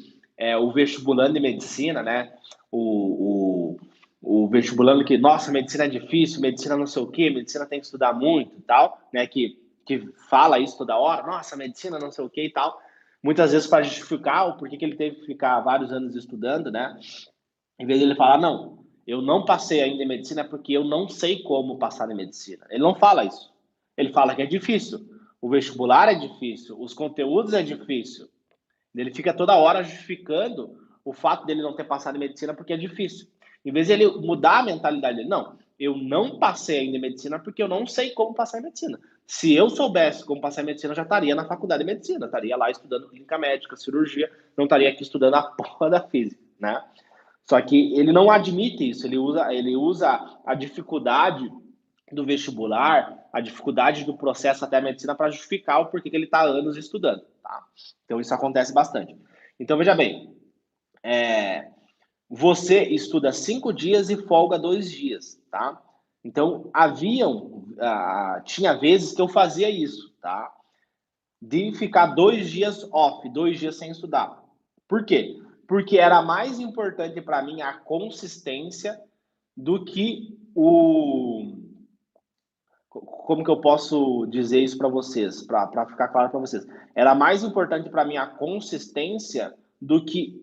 o vestibulando de medicina, né? O vestibulando que, nossa, medicina é difícil, medicina não sei o quê, medicina tem que estudar muito e tal, né? Que fala isso toda hora, nossa, medicina não sei o quê e tal. Muitas vezes para justificar o porquê que ele teve que ficar vários anos estudando, né? Em vez de ele falar, não, eu não passei ainda em medicina porque eu não sei como passar em medicina. Ele não fala isso. Ele fala que é difícil. O vestibular é difícil, os conteúdos é difícil. Ele fica toda hora justificando o fato dele não ter passado em medicina porque é difícil. Em vez de ele mudar a mentalidade dele, não, eu não passei ainda em medicina porque eu não sei como passar em medicina. Se eu soubesse como passar em medicina, eu já estaria na faculdade de medicina, estaria lá estudando clínica médica, cirurgia, não estaria aqui estudando a porra da física, né? Só que ele não admite isso, ele usa a dificuldade do vestibular, a dificuldade do processo até a medicina para justificar o porquê que ele está há anos estudando, tá? Então isso acontece bastante. Então veja bem, é, você estuda 5 dias e folga 2 dias, tá? Então tinha vezes que eu fazia isso, tá? De ficar 2 dias off, 2 dias sem estudar. Por quê? Porque era mais importante para mim a consistência do que o como que eu posso dizer isso para vocês, para ficar claro para vocês? Era mais importante para mim a consistência do que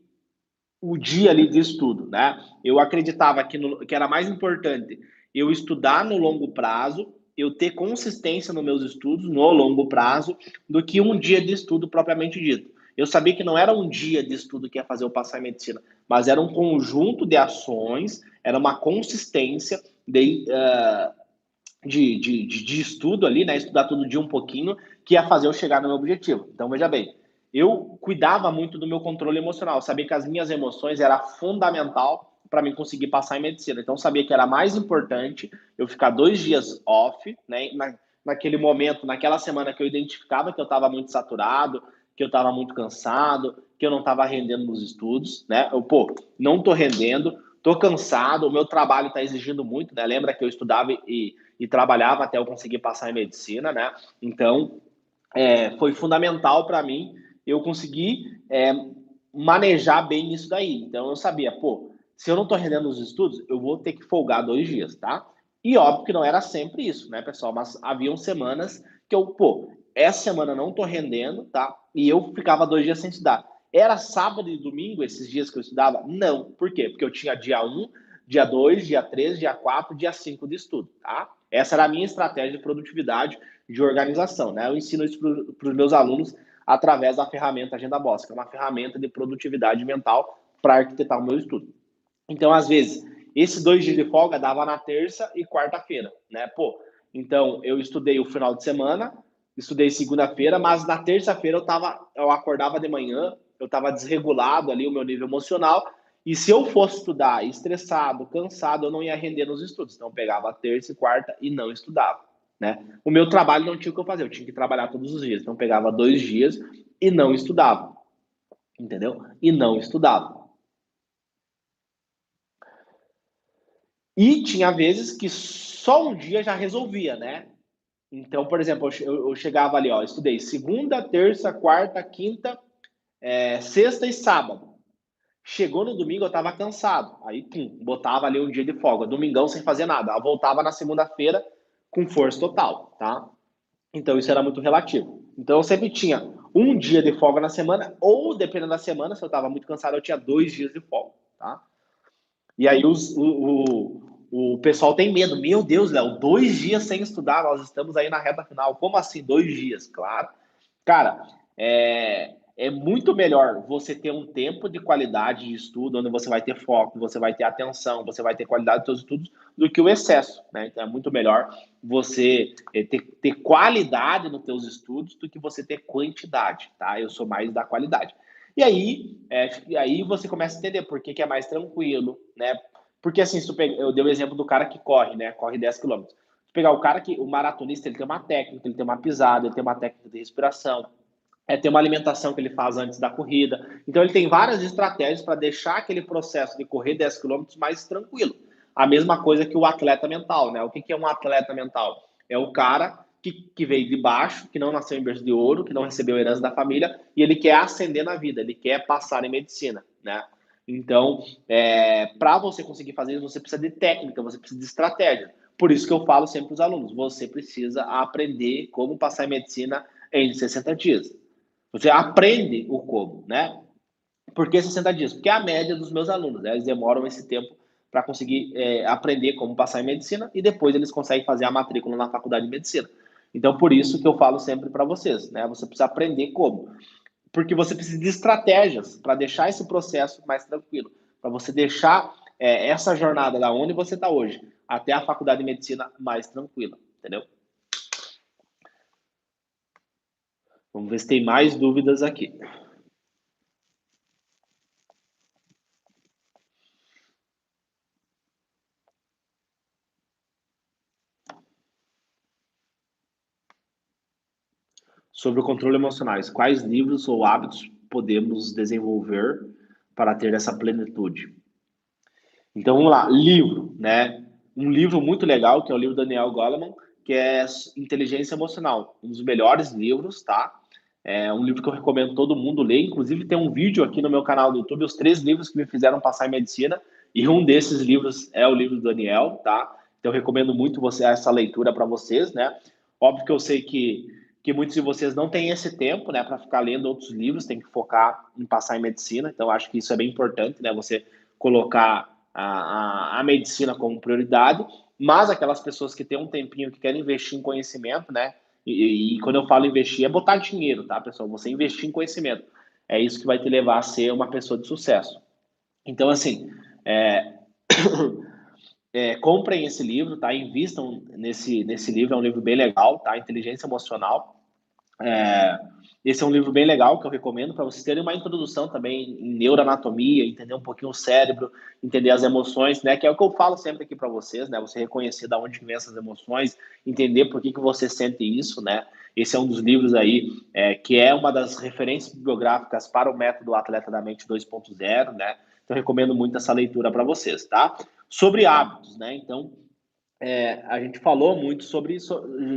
o dia ali de estudo, né? Eu acreditava que era mais importante eu estudar no longo prazo, eu ter consistência nos meus estudos no longo prazo, do que um dia de estudo propriamente dito. Eu sabia que não era um dia de estudo que ia fazer eu passar em medicina, mas era um conjunto de ações, era uma consistência de estudo ali, né? Estudar todo dia um pouquinho, que ia fazer eu chegar no meu objetivo. Então, veja bem, eu cuidava muito do meu controle emocional, sabia que as minhas emoções era fundamental para mim conseguir passar em medicina. Então, sabia que era mais importante eu ficar 2 dias off, né? Naquele momento, naquela semana que eu identificava que eu estava muito saturado, que eu estava muito cansado, que eu não estava rendendo nos estudos, né? Não estou rendendo, estou cansado, o meu trabalho está exigindo muito, né? Lembra que eu estudava e trabalhava até eu conseguir passar em medicina, né? Então, foi fundamental para mim eu conseguir manejar bem isso daí. Então, eu sabia, se eu não estou rendendo os estudos, eu vou ter que folgar 2 dias, tá? E óbvio que não era sempre isso, né, pessoal? Mas haviam semanas que essa semana eu não estou rendendo, tá? E eu ficava 2 dias sem estudar. Era sábado e domingo esses dias que eu estudava? Não. Por quê? Porque eu tinha dia 1, dia 2, dia 3, dia 4, dia 5 de estudo, tá? Essa era a minha estratégia de produtividade, de organização, né? Eu ensino isso para os meus alunos através da ferramenta Agenda Boss, que é uma ferramenta de produtividade mental para arquitetar o meu estudo. Então, às vezes, esses 2 dias de folga dava na terça e quarta-feira, né? Então eu estudei o final de semana, estudei segunda-feira, mas na terça-feira eu acordava de manhã, eu estava desregulado ali, o meu nível emocional, e se eu fosse estudar estressado, cansado, eu não ia render nos estudos. Então eu pegava a terça e quarta e não estudava, né? O meu trabalho não tinha o que eu fazer, eu tinha que trabalhar todos os dias. Então eu pegava 2 dias e não estudava, entendeu? E não estudava. E tinha vezes que só um dia já resolvia, né? Então, por exemplo, eu chegava ali, ó, estudei segunda, terça, quarta, quinta, sexta e sábado. Chegou no domingo, eu estava cansado. Aí, pum, botava ali um dia de folga. Domingão sem fazer nada. Eu voltava na segunda-feira com força total, tá? Então, isso era muito relativo. Então, eu sempre tinha um dia de folga na semana, ou, dependendo da semana, se eu estava muito cansado, eu tinha 2 dias de folga, tá? E aí o pessoal tem medo. Meu Deus, Léo, 2 dias sem estudar, nós estamos aí na reta final. Como assim 2 dias? Claro. Cara, é muito melhor você ter um tempo de qualidade de estudo, onde você vai ter foco, você vai ter atenção, você vai ter qualidade dos seus estudos, do que o excesso, né? Então é muito melhor você ter qualidade nos seus estudos do que você ter quantidade, tá? Eu sou mais da qualidade. E aí você começa a entender por que, que é mais tranquilo, né? Porque assim, eu dei o exemplo do cara que corre, né? Corre 10 quilômetros. Se pegar o maratonista, ele tem uma técnica, ele tem uma pisada, ele tem uma técnica de respiração, tem uma alimentação que ele faz antes da corrida. Então ele tem várias estratégias para deixar aquele processo de correr 10 quilômetros mais tranquilo. A mesma coisa que o atleta mental, né? O que é um atleta mental? É o cara que veio de baixo, que não nasceu em berço de ouro, que não recebeu herança da família, e ele quer ascender na vida, ele quer passar em medicina, né? Então, para você conseguir fazer isso, você precisa de técnica, você precisa de estratégia. Por isso que eu falo sempre para os alunos, você precisa aprender como passar em medicina em 60 dias. Você aprende o como, né? Por que 60 dias? Porque é a média dos meus alunos, né? Eles demoram esse tempo para conseguir aprender como passar em medicina e depois eles conseguem fazer a matrícula na faculdade de medicina. Então, por isso que eu falo sempre para vocês, né? Você precisa aprender como. Porque você precisa de estratégias para deixar esse processo mais tranquilo, para você deixar essa jornada da onde você está hoje até a faculdade de medicina mais tranquila, entendeu? Vamos ver se tem mais dúvidas aqui. sobre o controle emocionais. Quais livros ou hábitos podemos desenvolver para ter essa plenitude? Então vamos lá, livro, né? Um livro muito legal, que é o livro do Daniel Goleman, que é Inteligência Emocional, um dos melhores livros, tá? É um livro que eu recomendo todo mundo ler. Inclusive, tem um vídeo aqui no meu canal do YouTube, os 3 livros que me fizeram passar em medicina, e um desses livros é o livro do Daniel, tá? Então, eu recomendo muito você essa leitura para vocês, né? Óbvio que eu sei que muitos de vocês não têm esse tempo, né, para ficar lendo outros livros, tem que focar em passar em medicina. Então, acho que isso é bem importante, né? Você colocar a medicina como prioridade, mas aquelas pessoas que têm um tempinho que querem investir em conhecimento, né? E quando eu falo investir, é botar dinheiro, tá, pessoal? Você investir em conhecimento. É isso que vai te levar a ser uma pessoa de sucesso. Então, assim, é, comprem esse livro, tá? Invistam nesse livro, é um livro bem legal, tá? Inteligência Emocional. É, esse é um livro bem legal que eu recomendo para vocês terem uma introdução também em neuroanatomia, entender um pouquinho o cérebro, entender as emoções, né? Que é o que eu falo sempre aqui para vocês, né? Você reconhecer de onde vem essas emoções, entender por que você sente isso, né? Esse é um dos livros aí que é uma das referências bibliográficas para o método Atleta da Mente 2.0, né? Então, eu recomendo muito essa leitura para vocês, tá? Sobre hábitos, né? Então, a gente falou muito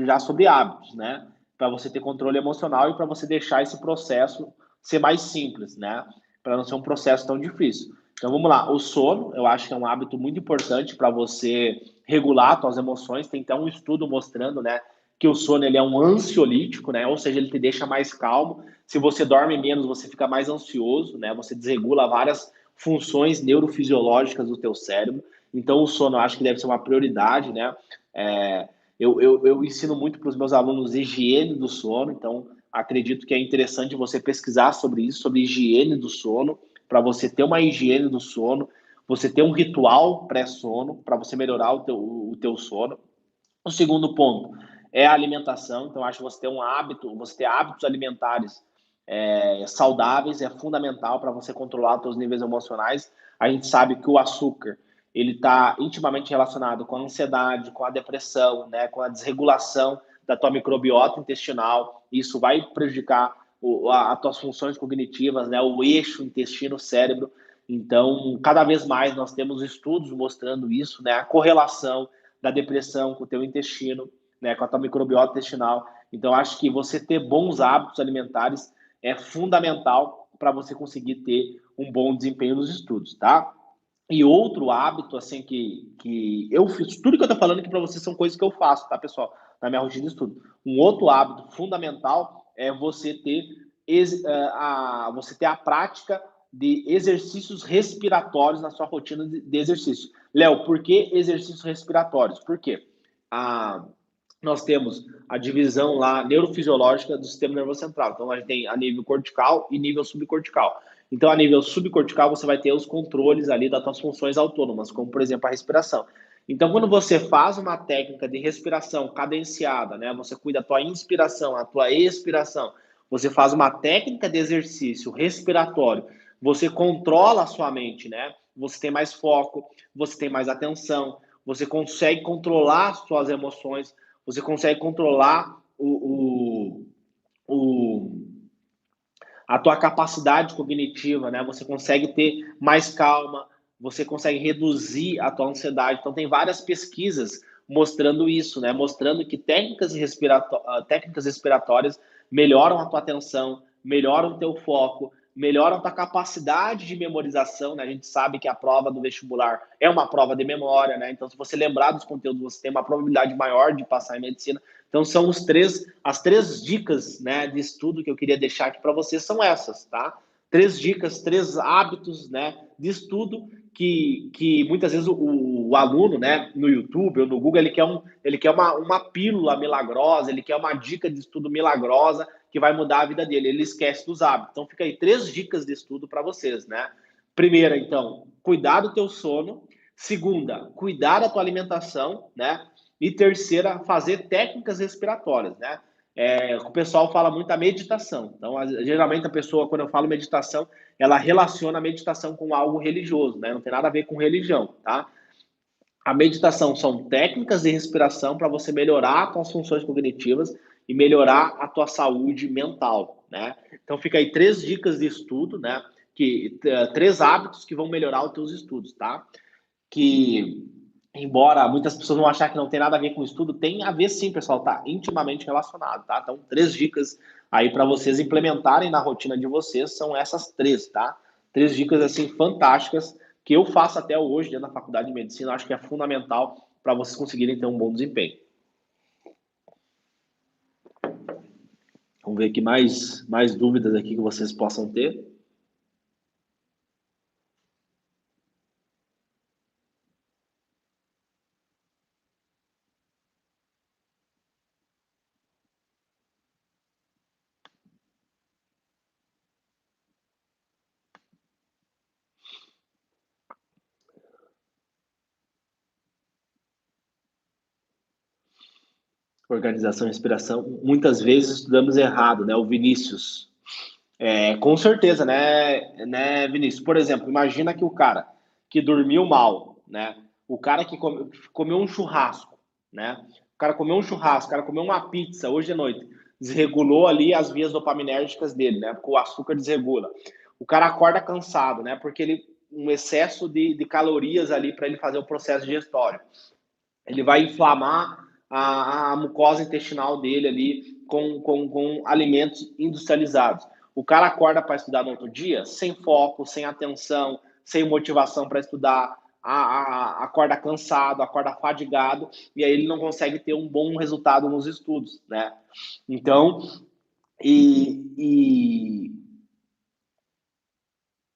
já sobre hábitos, né? Para você ter controle emocional e para você deixar esse processo ser mais simples, né? Para não ser um processo tão difícil. Então vamos lá, o sono, eu acho que é um hábito muito importante para você regular suas emoções. Tem até um estudo mostrando, né, que o sono ele é um ansiolítico, né? Ou seja, ele te deixa mais calmo. Se você dorme menos, você fica mais ansioso, né? Você desregula várias funções neurofisiológicas do teu cérebro. Então, o sono eu acho que deve ser uma prioridade, né? Eu ensino muito para os meus alunos higiene do sono, então acredito que é interessante você pesquisar sobre isso, sobre higiene do sono, para você ter uma higiene do sono, você ter um ritual pré-sono, para você melhorar o teu sono. O segundo ponto é a alimentação, então acho que você ter um hábito, você ter hábitos alimentares saudáveis é fundamental para você controlar os seus níveis emocionais. A gente sabe que o açúcar ele está intimamente relacionado com a ansiedade, com a depressão, né, com a desregulação da tua microbiota intestinal. Isso vai prejudicar as tuas funções cognitivas, né, o eixo intestino-cérebro. Então, cada vez mais nós temos estudos mostrando isso, né, a correlação da depressão com o teu intestino, né, com a tua microbiota intestinal. Então, acho que você ter bons hábitos alimentares é fundamental para você conseguir ter um bom desempenho nos estudos, tá? E outro hábito, assim, que eu fiz, tudo que eu tô falando aqui para vocês são coisas que eu faço, tá, pessoal? Na minha rotina de estudo. Um outro hábito fundamental é você ter a prática de exercícios respiratórios na sua rotina de exercício. Léo, por que exercícios respiratórios? Por quê? Nós temos a divisão lá neurofisiológica do sistema nervoso central. Então, a gente tem a nível cortical e nível subcortical. Então, a nível subcortical, você vai ter os controles ali das suas funções autônomas, como, por exemplo, a respiração. Então, quando você faz uma técnica de respiração cadenciada, né, você cuida da tua inspiração, a tua expiração, você faz uma técnica de exercício respiratório, você controla a sua mente, né? Você tem mais foco, você tem mais atenção, você consegue controlar as suas emoções, você consegue controlar o, a tua capacidade cognitiva, né? Você consegue ter mais calma, você consegue reduzir a tua ansiedade. Então, tem várias pesquisas mostrando isso, né? Mostrando que técnicas respiratórias melhoram a tua atenção, melhoram o teu foco, melhoram a tua capacidade de memorização, né? A gente sabe que a prova do vestibular é uma prova de memória, né? Então, se você lembrar dos conteúdos, você tem uma probabilidade maior de passar em medicina. Então, são as três dicas, né, de estudo que eu queria deixar aqui para vocês são essas, tá? 3 dicas, 3 hábitos, né, de estudo que muitas vezes o aluno, né, no YouTube ou no Google, ele quer uma pílula milagrosa, ele quer uma dica de estudo milagrosa que vai mudar a vida dele. Ele esquece dos hábitos. Então, fica aí 3 dicas de estudo para vocês, né? Primeira, então, cuidar do teu sono. Segunda, cuidar da tua alimentação, né? E terceira, fazer técnicas respiratórias, né? O pessoal fala muito da meditação. Então, geralmente a pessoa, quando eu falo meditação, ela relaciona a meditação com algo religioso, né? Não tem nada a ver com religião, tá? A meditação são técnicas de respiração para você melhorar as suas funções cognitivas e melhorar a tua saúde mental, né? Então fica aí 3 dicas de estudo, né? 3 hábitos que vão melhorar os teus estudos, tá? Que, embora muitas pessoas vão achar que não tem nada a ver com o estudo, tem a ver sim, pessoal, tá intimamente relacionado, tá? Então, 3 dicas aí para vocês implementarem na rotina de vocês são essas 3, tá? 3 dicas, assim, fantásticas, que eu faço até hoje dentro da faculdade de medicina, acho que é fundamental para vocês conseguirem ter um bom desempenho. Vamos ver aqui mais dúvidas aqui que vocês possam ter. Organização e inspiração, muitas vezes estudamos errado, né? O Vinícius. Com certeza, né, Vinícius? Por exemplo, imagina que o cara que dormiu mal, né? O cara que comeu um churrasco, né? O cara comeu um churrasco, o cara comeu uma pizza hoje à noite, desregulou ali as vias dopaminérgicas dele, né? Porque o açúcar desregula. O cara acorda cansado, né? Porque um excesso de calorias ali para ele fazer o processo digestório. Ele vai inflamar a mucosa intestinal dele ali com alimentos industrializados. O cara acorda para estudar no outro dia sem foco, sem atenção, sem motivação para estudar, acorda cansado, acorda fadigado, e aí ele não consegue ter um bom resultado nos estudos, né? Então, e,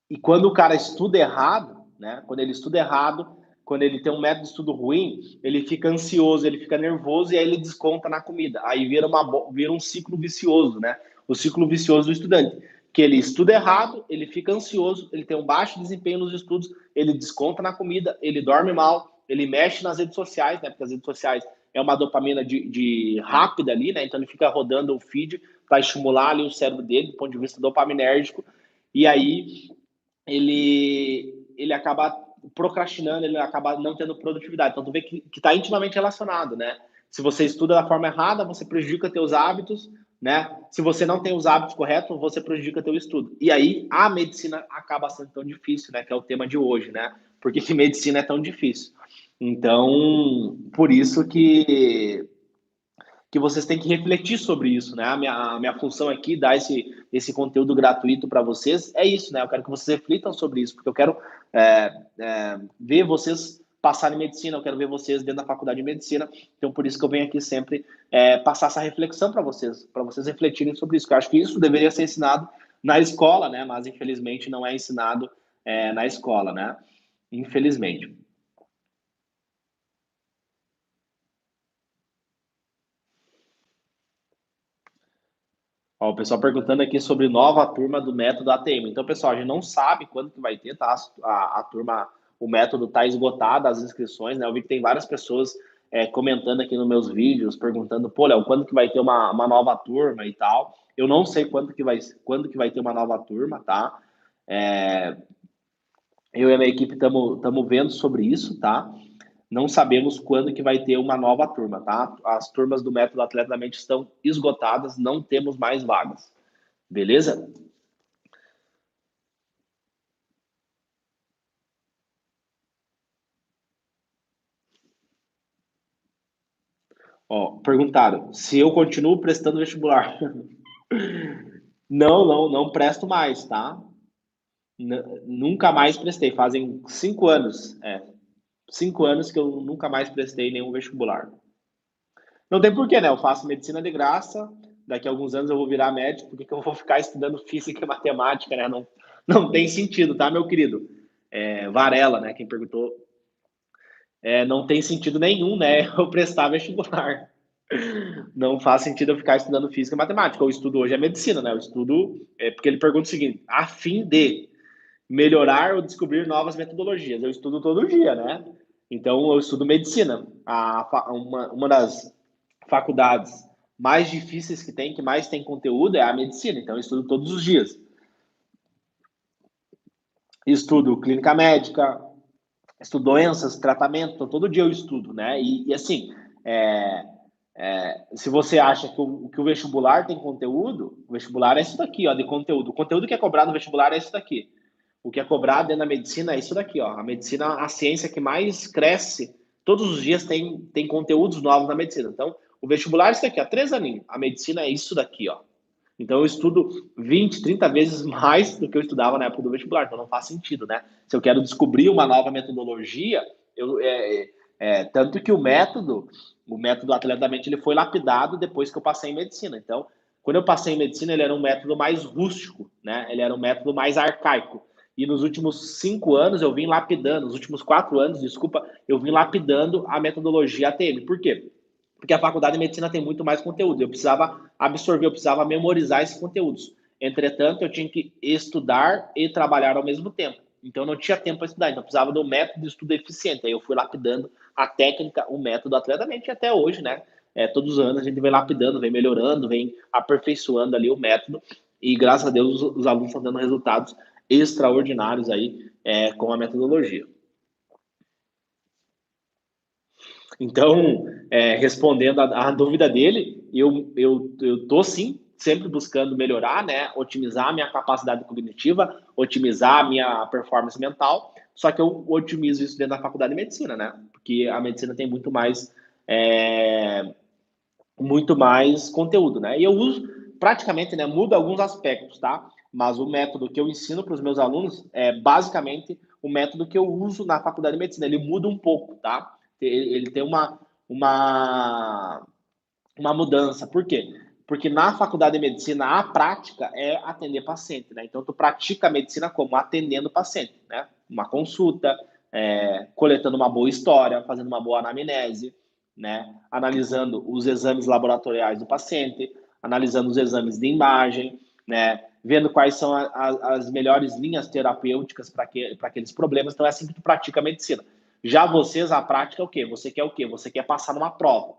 e quando o cara estuda errado, né? Quando ele estuda errado, quando ele tem um método de estudo ruim, ele fica ansioso, ele fica nervoso e aí ele desconta na comida. Aí vira um ciclo vicioso, né? O ciclo vicioso do estudante. Que ele estuda errado, ele fica ansioso, ele tem um baixo desempenho nos estudos, ele desconta na comida, ele dorme mal, ele mexe nas redes sociais, né? Porque as redes sociais é uma dopamina de rápida ali, né? Então ele fica rodando o feed para estimular ali o cérebro dele, do ponto de vista dopaminérgico. E aí ele acaba procrastinando, ele acaba não tendo produtividade. Então, tu vê que está intimamente relacionado, né? Se você estuda da forma errada, você prejudica teus hábitos, né? Se você não tem os hábitos corretos, você prejudica teu estudo. E aí, a medicina acaba sendo tão difícil, né? Que é o tema de hoje, né? Porque que medicina é tão difícil. Então, por isso que vocês têm que refletir sobre isso, né? A minha função aqui, dar esse conteúdo gratuito para vocês, é isso, né? Eu quero que vocês reflitam sobre isso, porque eu quero ver vocês passarem medicina, eu quero ver vocês dentro da faculdade de medicina, então por isso que eu venho aqui sempre passar essa reflexão para vocês refletirem sobre isso, porque eu acho que isso deveria ser ensinado na escola, né? Mas infelizmente não é ensinado na escola, né? Infelizmente. Ó, o pessoal perguntando aqui sobre nova turma do método ATM. Então, pessoal, a gente não sabe quando que vai ter, tá? A turma, o método está esgotado, as inscrições, né? Eu vi que tem várias pessoas comentando aqui nos meus vídeos, perguntando, pô, Léo, quando que vai ter uma nova turma e tal. Eu não sei quando que vai ter uma nova turma, tá? É, eu e a minha equipe estamos vendo sobre isso, tá? Não sabemos quando que vai ter uma nova turma, tá? As turmas do método Atleta da Mente estão esgotadas, não temos mais vagas. Beleza? Ó, perguntaram se eu continuo prestando vestibular. Não, não, não presto mais, tá? Nunca mais prestei. Fazem 5 anos. 5 anos que eu nunca mais prestei nenhum vestibular. Não tem porquê, né? Eu faço medicina de graça. Daqui a alguns anos eu vou virar médico. Por que que eu vou ficar estudando física e matemática, né? Não, não tem sentido, tá, meu querido? Varela, né? Quem perguntou. Não tem sentido nenhum, né? Eu prestar vestibular. Não faz sentido eu ficar estudando física e matemática. Eu estudo hoje é medicina, né? Eu estudo, porque ele pergunta o seguinte: a fim de melhorar ou descobrir novas metodologias. Eu estudo todo dia, né? Então, eu estudo medicina. Uma das faculdades mais difíceis que tem, que mais tem conteúdo, é a medicina. Então, eu estudo todos os dias. Estudo clínica médica, estudo doenças, tratamento, então, todo dia eu estudo, né? E assim, é, Se você acha que o vestibular tem conteúdo, o vestibular é isso daqui, ó, de conteúdo. O conteúdo que é cobrado no vestibular é isso daqui. O que é cobrado dentro da medicina é isso daqui, ó. A medicina, a ciência que mais cresce, todos os dias tem conteúdos novos na medicina. Então, o vestibular é isso daqui, há 3 aninhos. A medicina é isso daqui, ó. Então, eu estudo 20, 30 vezes mais do que eu estudava na época do vestibular. Então, não faz sentido, né? Se eu quero descobrir uma nova metodologia, tanto que o método Atleta da Mente, ele foi lapidado depois que eu passei em medicina. Então, quando eu passei em medicina, ele era um método mais rústico, né? Ele era um método mais arcaico. E nos últimos 5 anos eu vim lapidando, nos últimos 4 anos, desculpa, eu vim lapidando a metodologia ATM. Por quê? Porque a faculdade de medicina tem muito mais conteúdo. Eu precisava absorver, eu precisava memorizar esses conteúdos. Entretanto, eu tinha que estudar e trabalhar ao mesmo tempo. Então, eu não tinha tempo para estudar. Então, eu precisava de um método de estudo eficiente. Aí eu fui lapidando a técnica, o método atletamente, até hoje, né? Todos os anos a gente vem lapidando, vem melhorando, vem aperfeiçoando ali o método. E graças a Deus os alunos estão dando resultados extraordinários aí com a metodologia. Então, respondendo a dúvida dele, eu tô sim sempre buscando melhorar, né? Otimizar a minha capacidade cognitiva, otimizar a minha performance mental. Só que eu otimizo isso dentro da faculdade de medicina, né? Porque a medicina tem muito mais conteúdo, né? E eu uso praticamente, né? Muda alguns aspectos, tá? Mas o método que eu ensino para os meus alunos é basicamente o método que eu uso na faculdade de medicina. Ele muda um pouco, tá? Ele tem uma, uma mudança. Por quê? Porque na faculdade de medicina, a prática é atender paciente, né? Então, tu pratica a medicina como? Atendendo paciente, né? Uma consulta, coletando uma boa história, fazendo uma boa anamnese, né? Analisando os exames laboratoriais do paciente, analisando os exames de imagem, né? Vendo quais são as melhores linhas terapêuticas para aqueles problemas. Então, é assim que tu pratica a medicina. Já vocês, a prática é o quê? Você quer o quê? Você quer passar numa prova.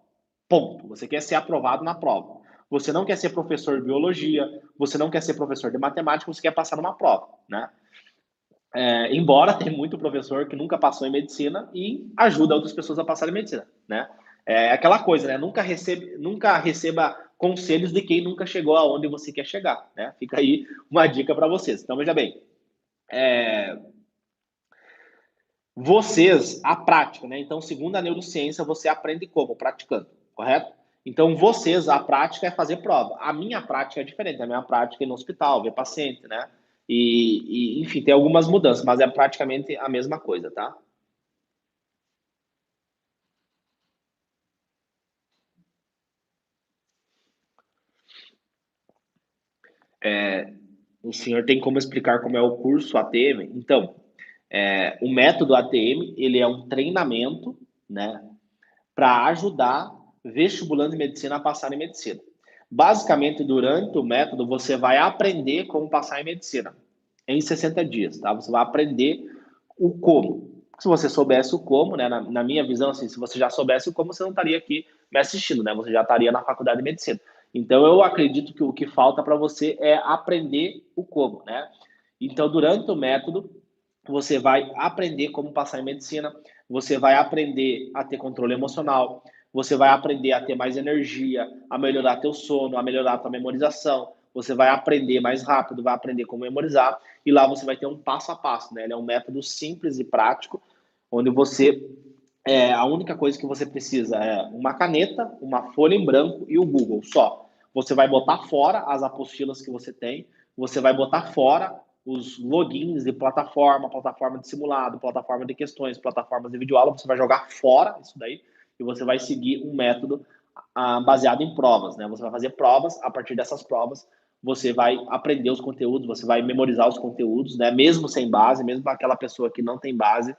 Ponto. Você quer ser aprovado na prova. Você não quer ser professor de biologia, você não quer ser professor de matemática, você quer passar numa prova, né? Embora tem muito professor que nunca passou em medicina e ajuda outras pessoas a passar em medicina, né? É aquela coisa, né? Nunca receba conselhos de quem nunca chegou aonde você quer chegar, né? Fica aí uma dica para vocês. Então, veja bem, a prática, né? Então, segundo a neurociência, você aprende como? Praticando, correto? Então, a prática é fazer prova. A minha prática é diferente. A minha prática é ir no hospital, ver paciente, né? Enfim, tem algumas mudanças, mas é praticamente a mesma coisa, tá? O senhor tem como explicar como é o curso ATM? Então, o método ATM, ele é um treinamento, né? Para ajudar vestibulando em medicina a passar em medicina. Basicamente, durante o método, você vai aprender como passar em medicina em 60 dias, tá? Você vai aprender o como. Se você soubesse o como, né, na minha visão, assim, se você já soubesse o como, você não estaria aqui me assistindo, né? Você já estaria na faculdade de medicina. Então, eu acredito que o que falta para você é aprender o como, né? Então, durante o método, você vai aprender como passar em medicina, você vai aprender a ter controle emocional, você vai aprender a ter mais energia, a melhorar teu sono, a melhorar tua memorização, você vai aprender mais rápido, vai aprender como memorizar, e lá você vai ter um passo a passo, né? Ele é um método simples e prático, onde a única coisa que você precisa é uma caneta, uma folha em branco e o Google só. Você vai botar fora as apostilas que você tem, você vai botar fora os logins de plataforma de simulado, plataforma de questões, plataformas de videoaula, você vai jogar fora isso daí e você vai seguir um método baseado em provas, né? Você vai fazer provas, a partir dessas provas você vai aprender os conteúdos, você vai memorizar os conteúdos, né? Mesmo sem base, mesmo aquela pessoa que não tem base,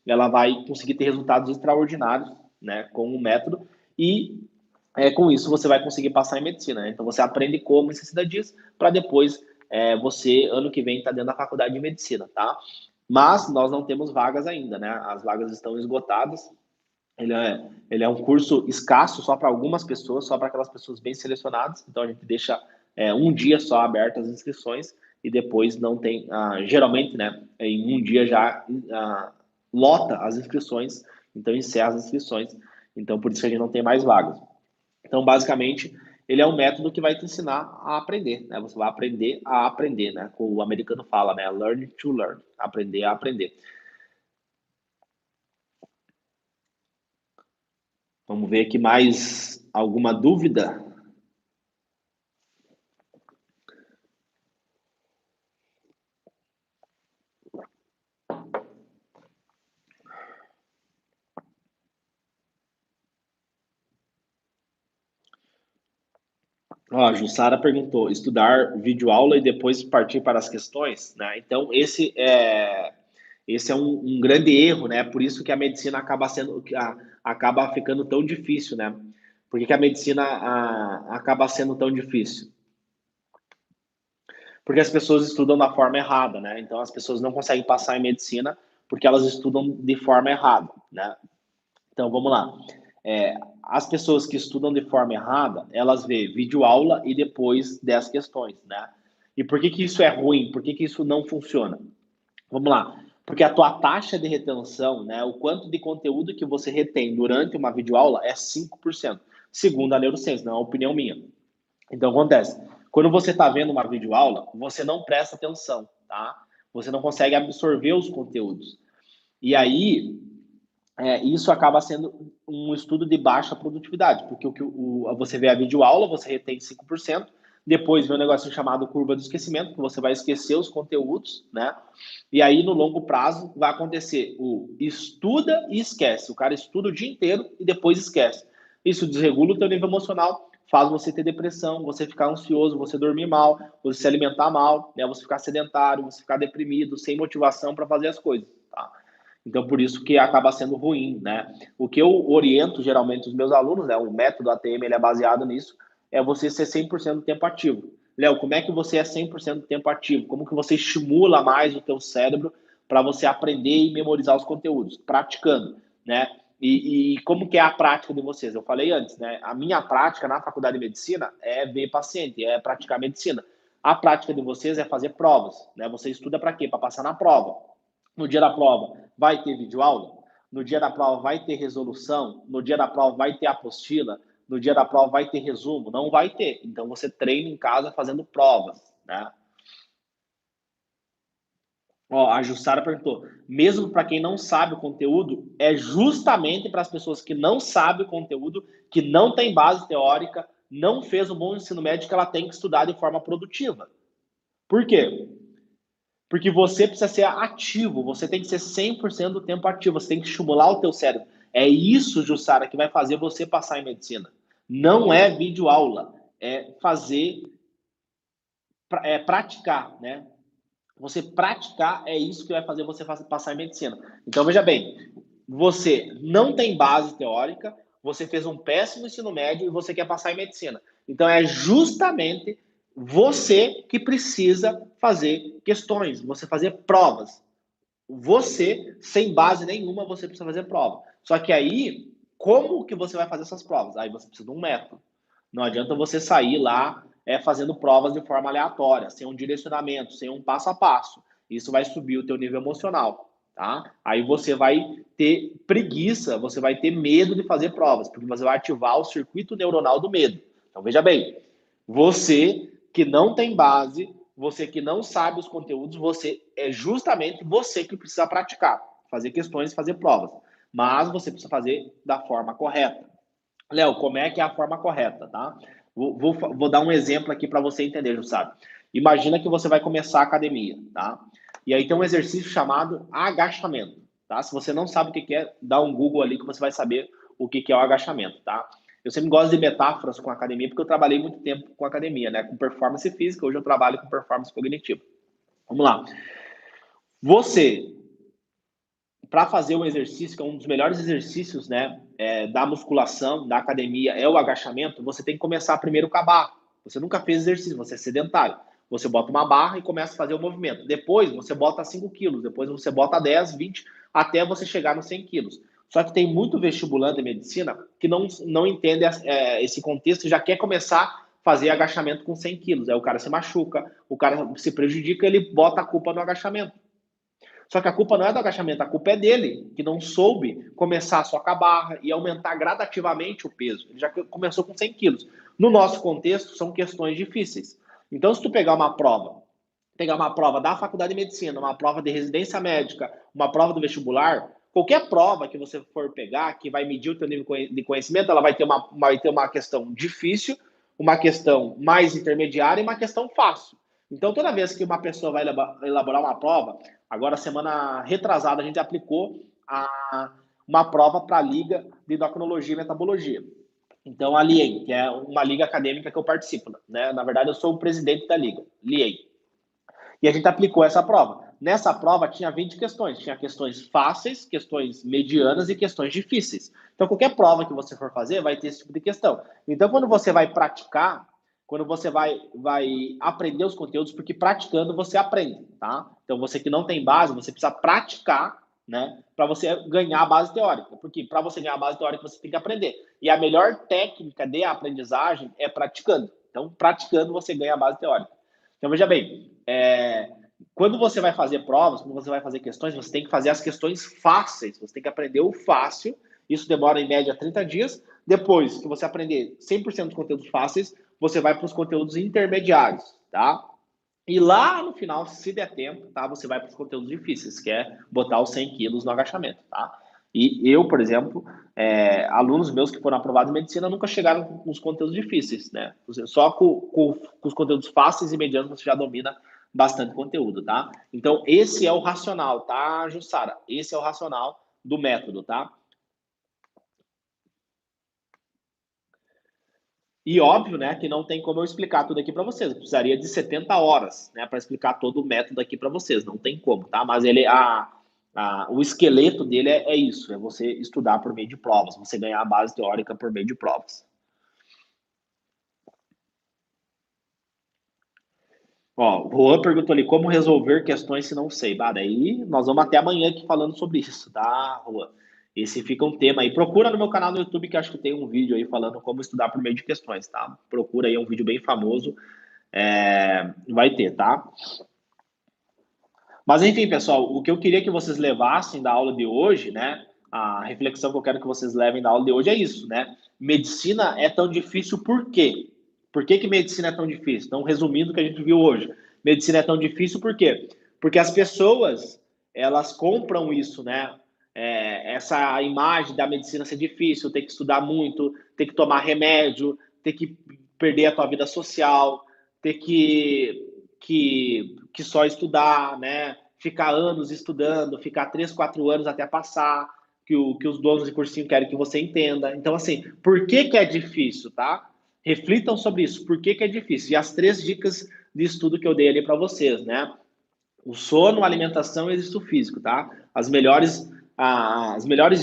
ela vai conseguir ter resultados extraordinários, né? Com o método e com isso você vai conseguir passar em medicina, né? Então você aprende como em 60 dias para depois você, ano que vem, estar dentro da faculdade de medicina, tá? Mas nós não temos vagas ainda, né? As vagas estão esgotadas. Ele é um curso escasso só para algumas pessoas, só para aquelas pessoas bem selecionadas. Então a gente deixa um dia só aberto as inscrições e depois não tem. Geralmente, né? Em um dia já lota as inscrições, então encerra as inscrições. Então por isso que a gente não tem mais vagas. Então, basicamente, ele é um método que vai te ensinar a aprender, né? Você vai aprender a aprender, né? Como o americano fala, né? Learn to learn, aprender a aprender. Vamos ver aqui mais alguma dúvida? Ó, a Jussara perguntou, estudar videoaula e depois partir para as questões, né? Então, esse é um grande erro, né? Por isso que a medicina acaba ficando tão difícil, né? Por que que a medicina acaba sendo tão difícil? Porque as pessoas estudam da forma errada, né? Então, as pessoas não conseguem passar em medicina porque elas estudam de forma errada, né? Então, vamos lá. As pessoas que estudam de forma errada, elas vê videoaula e depois 10 questões, né? E por que que isso é ruim? Por que que isso não funciona? Vamos lá. Porque a tua taxa de retenção, né, o quanto de conteúdo que você retém durante uma videoaula é 5%, segundo a neurociência, não é uma opinião minha. Então, acontece. Quando você está vendo uma videoaula, você não presta atenção, tá? Você não consegue absorver os conteúdos. E aí, isso acaba sendo um estudo de baixa produtividade, porque você vê a videoaula, você retém 5%, depois vem um negócio chamado curva do esquecimento, que você vai esquecer os conteúdos, né? E aí, no longo prazo, vai acontecer o estuda e esquece. O cara estuda o dia inteiro e depois esquece. Isso desregula o teu nível emocional, faz você ter depressão, você ficar ansioso, você dormir mal, você se alimentar mal, né? Você ficar sedentário, você ficar deprimido, sem motivação para fazer as coisas, tá? Então, por isso que acaba sendo ruim, né? O que eu oriento geralmente os meus alunos, né? O método ATM ele é baseado nisso, é você ser 100% do tempo ativo. Léo, como é que você é 100% do tempo ativo? Como que você estimula mais o teu cérebro para você aprender e memorizar os conteúdos? Praticando, né? E como que é a prática de vocês? Eu falei antes, né? A minha prática na faculdade de medicina é ver paciente, é praticar medicina. A prática de vocês é fazer provas, né? Você estuda para quê? Para passar na prova. No dia da prova, vai ter videoaula? No dia da prova, vai ter resolução? No dia da prova, vai ter apostila? No dia da prova, vai ter resumo? Não vai ter. Então, você treina em casa fazendo provas, né? Ó, a Jussara perguntou, mesmo para quem não sabe o conteúdo, é justamente para as pessoas que não sabem o conteúdo, que não tem base teórica, não fez um bom ensino médio, que ela tem que estudar de forma produtiva. Por quê? Porque você precisa ser ativo, você tem que ser 100% do tempo ativo, você tem que estimular o teu cérebro. É isso, Jussara, que vai fazer você passar em medicina. Não é videoaula, é fazer, praticar, né? Você praticar é isso que vai fazer você passar em medicina. Então, veja bem, você não tem base teórica, você fez um péssimo ensino médio e você quer passar em medicina. Então, é justamente você que precisa fazer questões, você fazer provas. Você, sem base nenhuma, você precisa fazer prova. Só que aí, como que você vai fazer essas provas? Aí você precisa de um método. Não adianta você sair lá fazendo provas de forma aleatória, sem um direcionamento, sem um passo a passo. Isso vai subir o teu nível emocional, tá? Aí você vai ter preguiça, você vai ter medo de fazer provas, porque você vai ativar o circuito neuronal do medo. Então veja bem, você que não tem base, você que não sabe os conteúdos, você é justamente você que precisa praticar, fazer questões, fazer provas. Mas você precisa fazer da forma correta. Léo, como é que é a forma correta, tá? Vou dar um exemplo aqui para você entender, Jussara. Imagina que você vai começar a academia, tá? E aí tem um exercício chamado agachamento, tá? Se você não sabe o que é, dá um Google ali que você vai saber o que é o agachamento, tá? Eu sempre gosto de metáforas com academia, porque eu trabalhei muito tempo com academia, né? Com performance física, hoje eu trabalho com performance cognitiva. Vamos lá. Você para fazer um exercício, que é um dos melhores exercícios, né, da musculação, da academia, é o agachamento, você tem que começar primeiro com a barra. Você nunca fez exercício, você é sedentário. Você bota uma barra e começa a fazer o movimento. Depois você bota 5 quilos, depois você bota 10, 20, até você chegar nos 100 quilos. Só que tem muito vestibulante de medicina que não entende esse contexto e já quer começar a fazer agachamento com 100 quilos. Aí o cara se machuca, o cara se prejudica, ele bota a culpa no agachamento. Só que a culpa não é do agachamento, a culpa é dele, que não soube começar só com a barra e aumentar gradativamente o peso. Ele já começou com 100 quilos. No nosso contexto, são questões difíceis. Então, se tu pegar uma prova da faculdade de medicina, uma prova de residência médica, uma prova do vestibular, qualquer prova que você for pegar, que vai medir o teu nível de conhecimento, ela vai ter uma questão difícil, uma questão mais intermediária e uma questão fácil. Então, toda vez que uma pessoa vai elaborar uma prova, agora, semana retrasada, a gente aplicou uma prova para a Liga de Endocrinologia e Metabologia. Então, a LIEM, que é uma liga acadêmica que eu participo, né? Na verdade, eu sou o presidente da liga, LIEM. E a gente aplicou essa prova. Nessa prova tinha 20 questões. Tinha questões fáceis, questões medianas e questões difíceis. Então, qualquer prova que você for fazer vai ter esse tipo de questão. Então, quando você vai praticar, quando você vai aprender os conteúdos, porque praticando você aprende, tá? Então, você que não tem base, você precisa praticar, né? Para você ganhar a base teórica. Porque para você ganhar a base teórica, você tem que aprender. E a melhor técnica de aprendizagem é praticando. Então, praticando, você ganha a base teórica. Então, veja bem, quando você vai fazer provas, quando você vai fazer questões, você tem que fazer as questões fáceis, você tem que aprender o fácil, isso demora em média 30 dias. Depois que você aprender 100% dos conteúdos fáceis, você vai para os conteúdos intermediários, tá? E lá no final, se der tempo, tá? Você vai para os conteúdos difíceis, que é botar os 100 quilos no agachamento, tá? E eu, por exemplo, alunos meus que foram aprovados em medicina nunca chegaram com os conteúdos difíceis, né? Só com os conteúdos fáceis e medianos você já domina bastante conteúdo, tá? Então, esse é o racional, tá, Jussara? Esse é o racional do método, tá? E óbvio, né, que não tem como eu explicar tudo aqui para vocês. Eu precisaria de 70 horas, né, para explicar todo o método aqui para vocês. Não tem como, tá? Mas o esqueleto dele é isso, é você estudar por meio de provas, você ganhar a base teórica por meio de provas. Ó, o Juan perguntou ali, como resolver questões se não sei? Bah, daí nós vamos até amanhã aqui falando sobre isso, tá, Juan? Esse fica um tema aí. Procura no meu canal no YouTube, que acho que tem um vídeo aí falando como estudar por meio de questões, tá? Procura aí, é um vídeo bem famoso. Vai ter, tá? Mas enfim, pessoal, o que eu queria que vocês levassem da aula de hoje, né? A reflexão que eu quero que vocês levem da aula de hoje é isso, né? Medicina é tão difícil por quê? Por que medicina é tão difícil? Então, resumindo o que a gente viu hoje, medicina é tão difícil por quê? Porque as pessoas, elas compram isso, né? Essa imagem da medicina ser difícil, ter que estudar muito, ter que tomar remédio, ter que perder a tua vida social, ter que só estudar, né? Ficar anos estudando, ficar 3, 4 anos até passar, que os donos de cursinho querem que você entenda. Então, assim, por que é difícil, tá? Reflitam sobre isso, por que é difícil. E as 3 dicas de estudo que eu dei ali para vocês, né? O sono, a alimentação e o exercício físico, tá? As melhores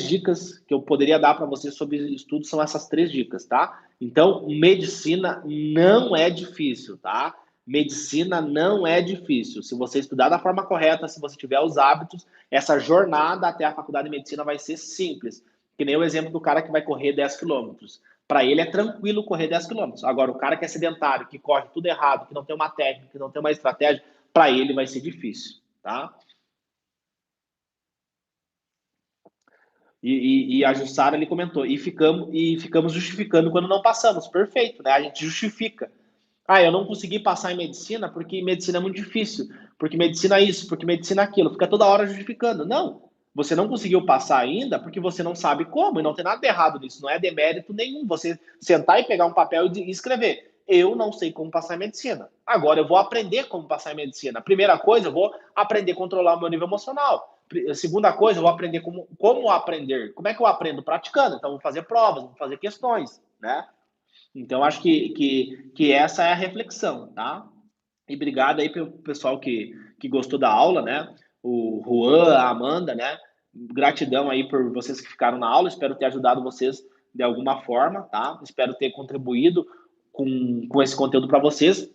dicas que eu poderia dar para vocês sobre estudo são essas 3 dicas, tá? Então, medicina não é difícil, tá? Medicina não é difícil. Se você estudar da forma correta, se você tiver os hábitos, essa jornada até a faculdade de medicina vai ser simples. Que nem o exemplo do cara que vai correr 10 quilômetros. Para ele é tranquilo correr 10 quilômetros. Agora, o cara que é sedentário, que corre tudo errado, que não tem uma técnica, que não tem uma estratégia, para ele vai ser difícil, tá? E a Jussara, ele comentou, e ficamos justificando quando não passamos. Perfeito, né? A gente justifica. Ah, eu não consegui passar em medicina porque medicina é muito difícil, porque medicina é isso, porque medicina é aquilo. Fica toda hora justificando. Não, você não conseguiu passar ainda porque você não sabe como, e não tem nada de errado nisso, não é demérito nenhum. Você sentar e pegar um papel e escrever. Eu não sei como passar em medicina. Agora eu vou aprender como passar em medicina. Primeira coisa, eu vou aprender a controlar o meu nível emocional. Segunda coisa, eu vou aprender como aprender. Como é que eu aprendo? Praticando. Então, vou fazer provas, vou fazer questões, né? Então, acho que essa é a reflexão, tá? E obrigado aí pelo pessoal que gostou da aula, né? O Juan, a Amanda, né? Gratidão aí por vocês que ficaram na aula. Espero ter ajudado vocês de alguma forma, tá? Espero ter contribuído com esse conteúdo para vocês.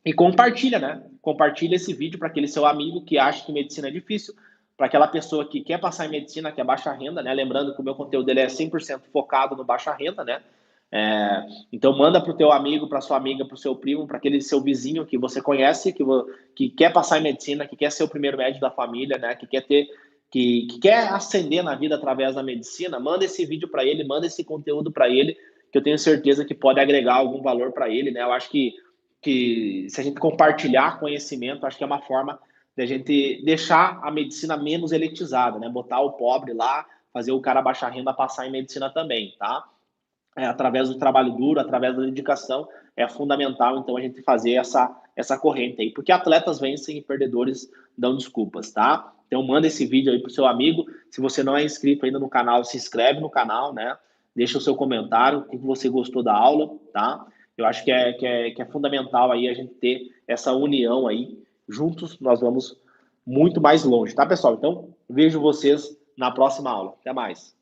E compartilha, né? Compartilha esse vídeo para aquele seu amigo que acha que medicina é difícil, para aquela pessoa que quer passar em medicina, que é baixa renda, né? Lembrando que o meu conteúdo ele é 100% focado no baixa renda, né? Então manda para o teu amigo, para sua amiga, para o seu primo, para aquele seu vizinho que você conhece, que quer passar em medicina, que quer ser o primeiro médico da família, né? Que quer ascender na vida através da medicina. Manda esse vídeo para ele, manda esse conteúdo para ele, que eu tenho certeza que pode agregar algum valor para ele, né? Eu acho que se a gente compartilhar conhecimento, acho que é uma forma de a gente deixar a medicina menos elitizada, né? Botar o pobre lá, fazer o cara baixar renda passar em medicina também, tá? Através do trabalho duro, através da dedicação, é fundamental, então, a gente fazer essa corrente aí, porque atletas vencem e perdedores dão desculpas, tá? Então, manda esse vídeo aí pro seu amigo. Se você não é inscrito ainda no canal, se inscreve no canal, né? Deixa o seu comentário, o que você gostou da aula, tá? Eu acho que é fundamental aí a gente ter essa união aí. Juntos nós vamos muito mais longe, tá, pessoal? Então, vejo vocês na próxima aula. Até mais.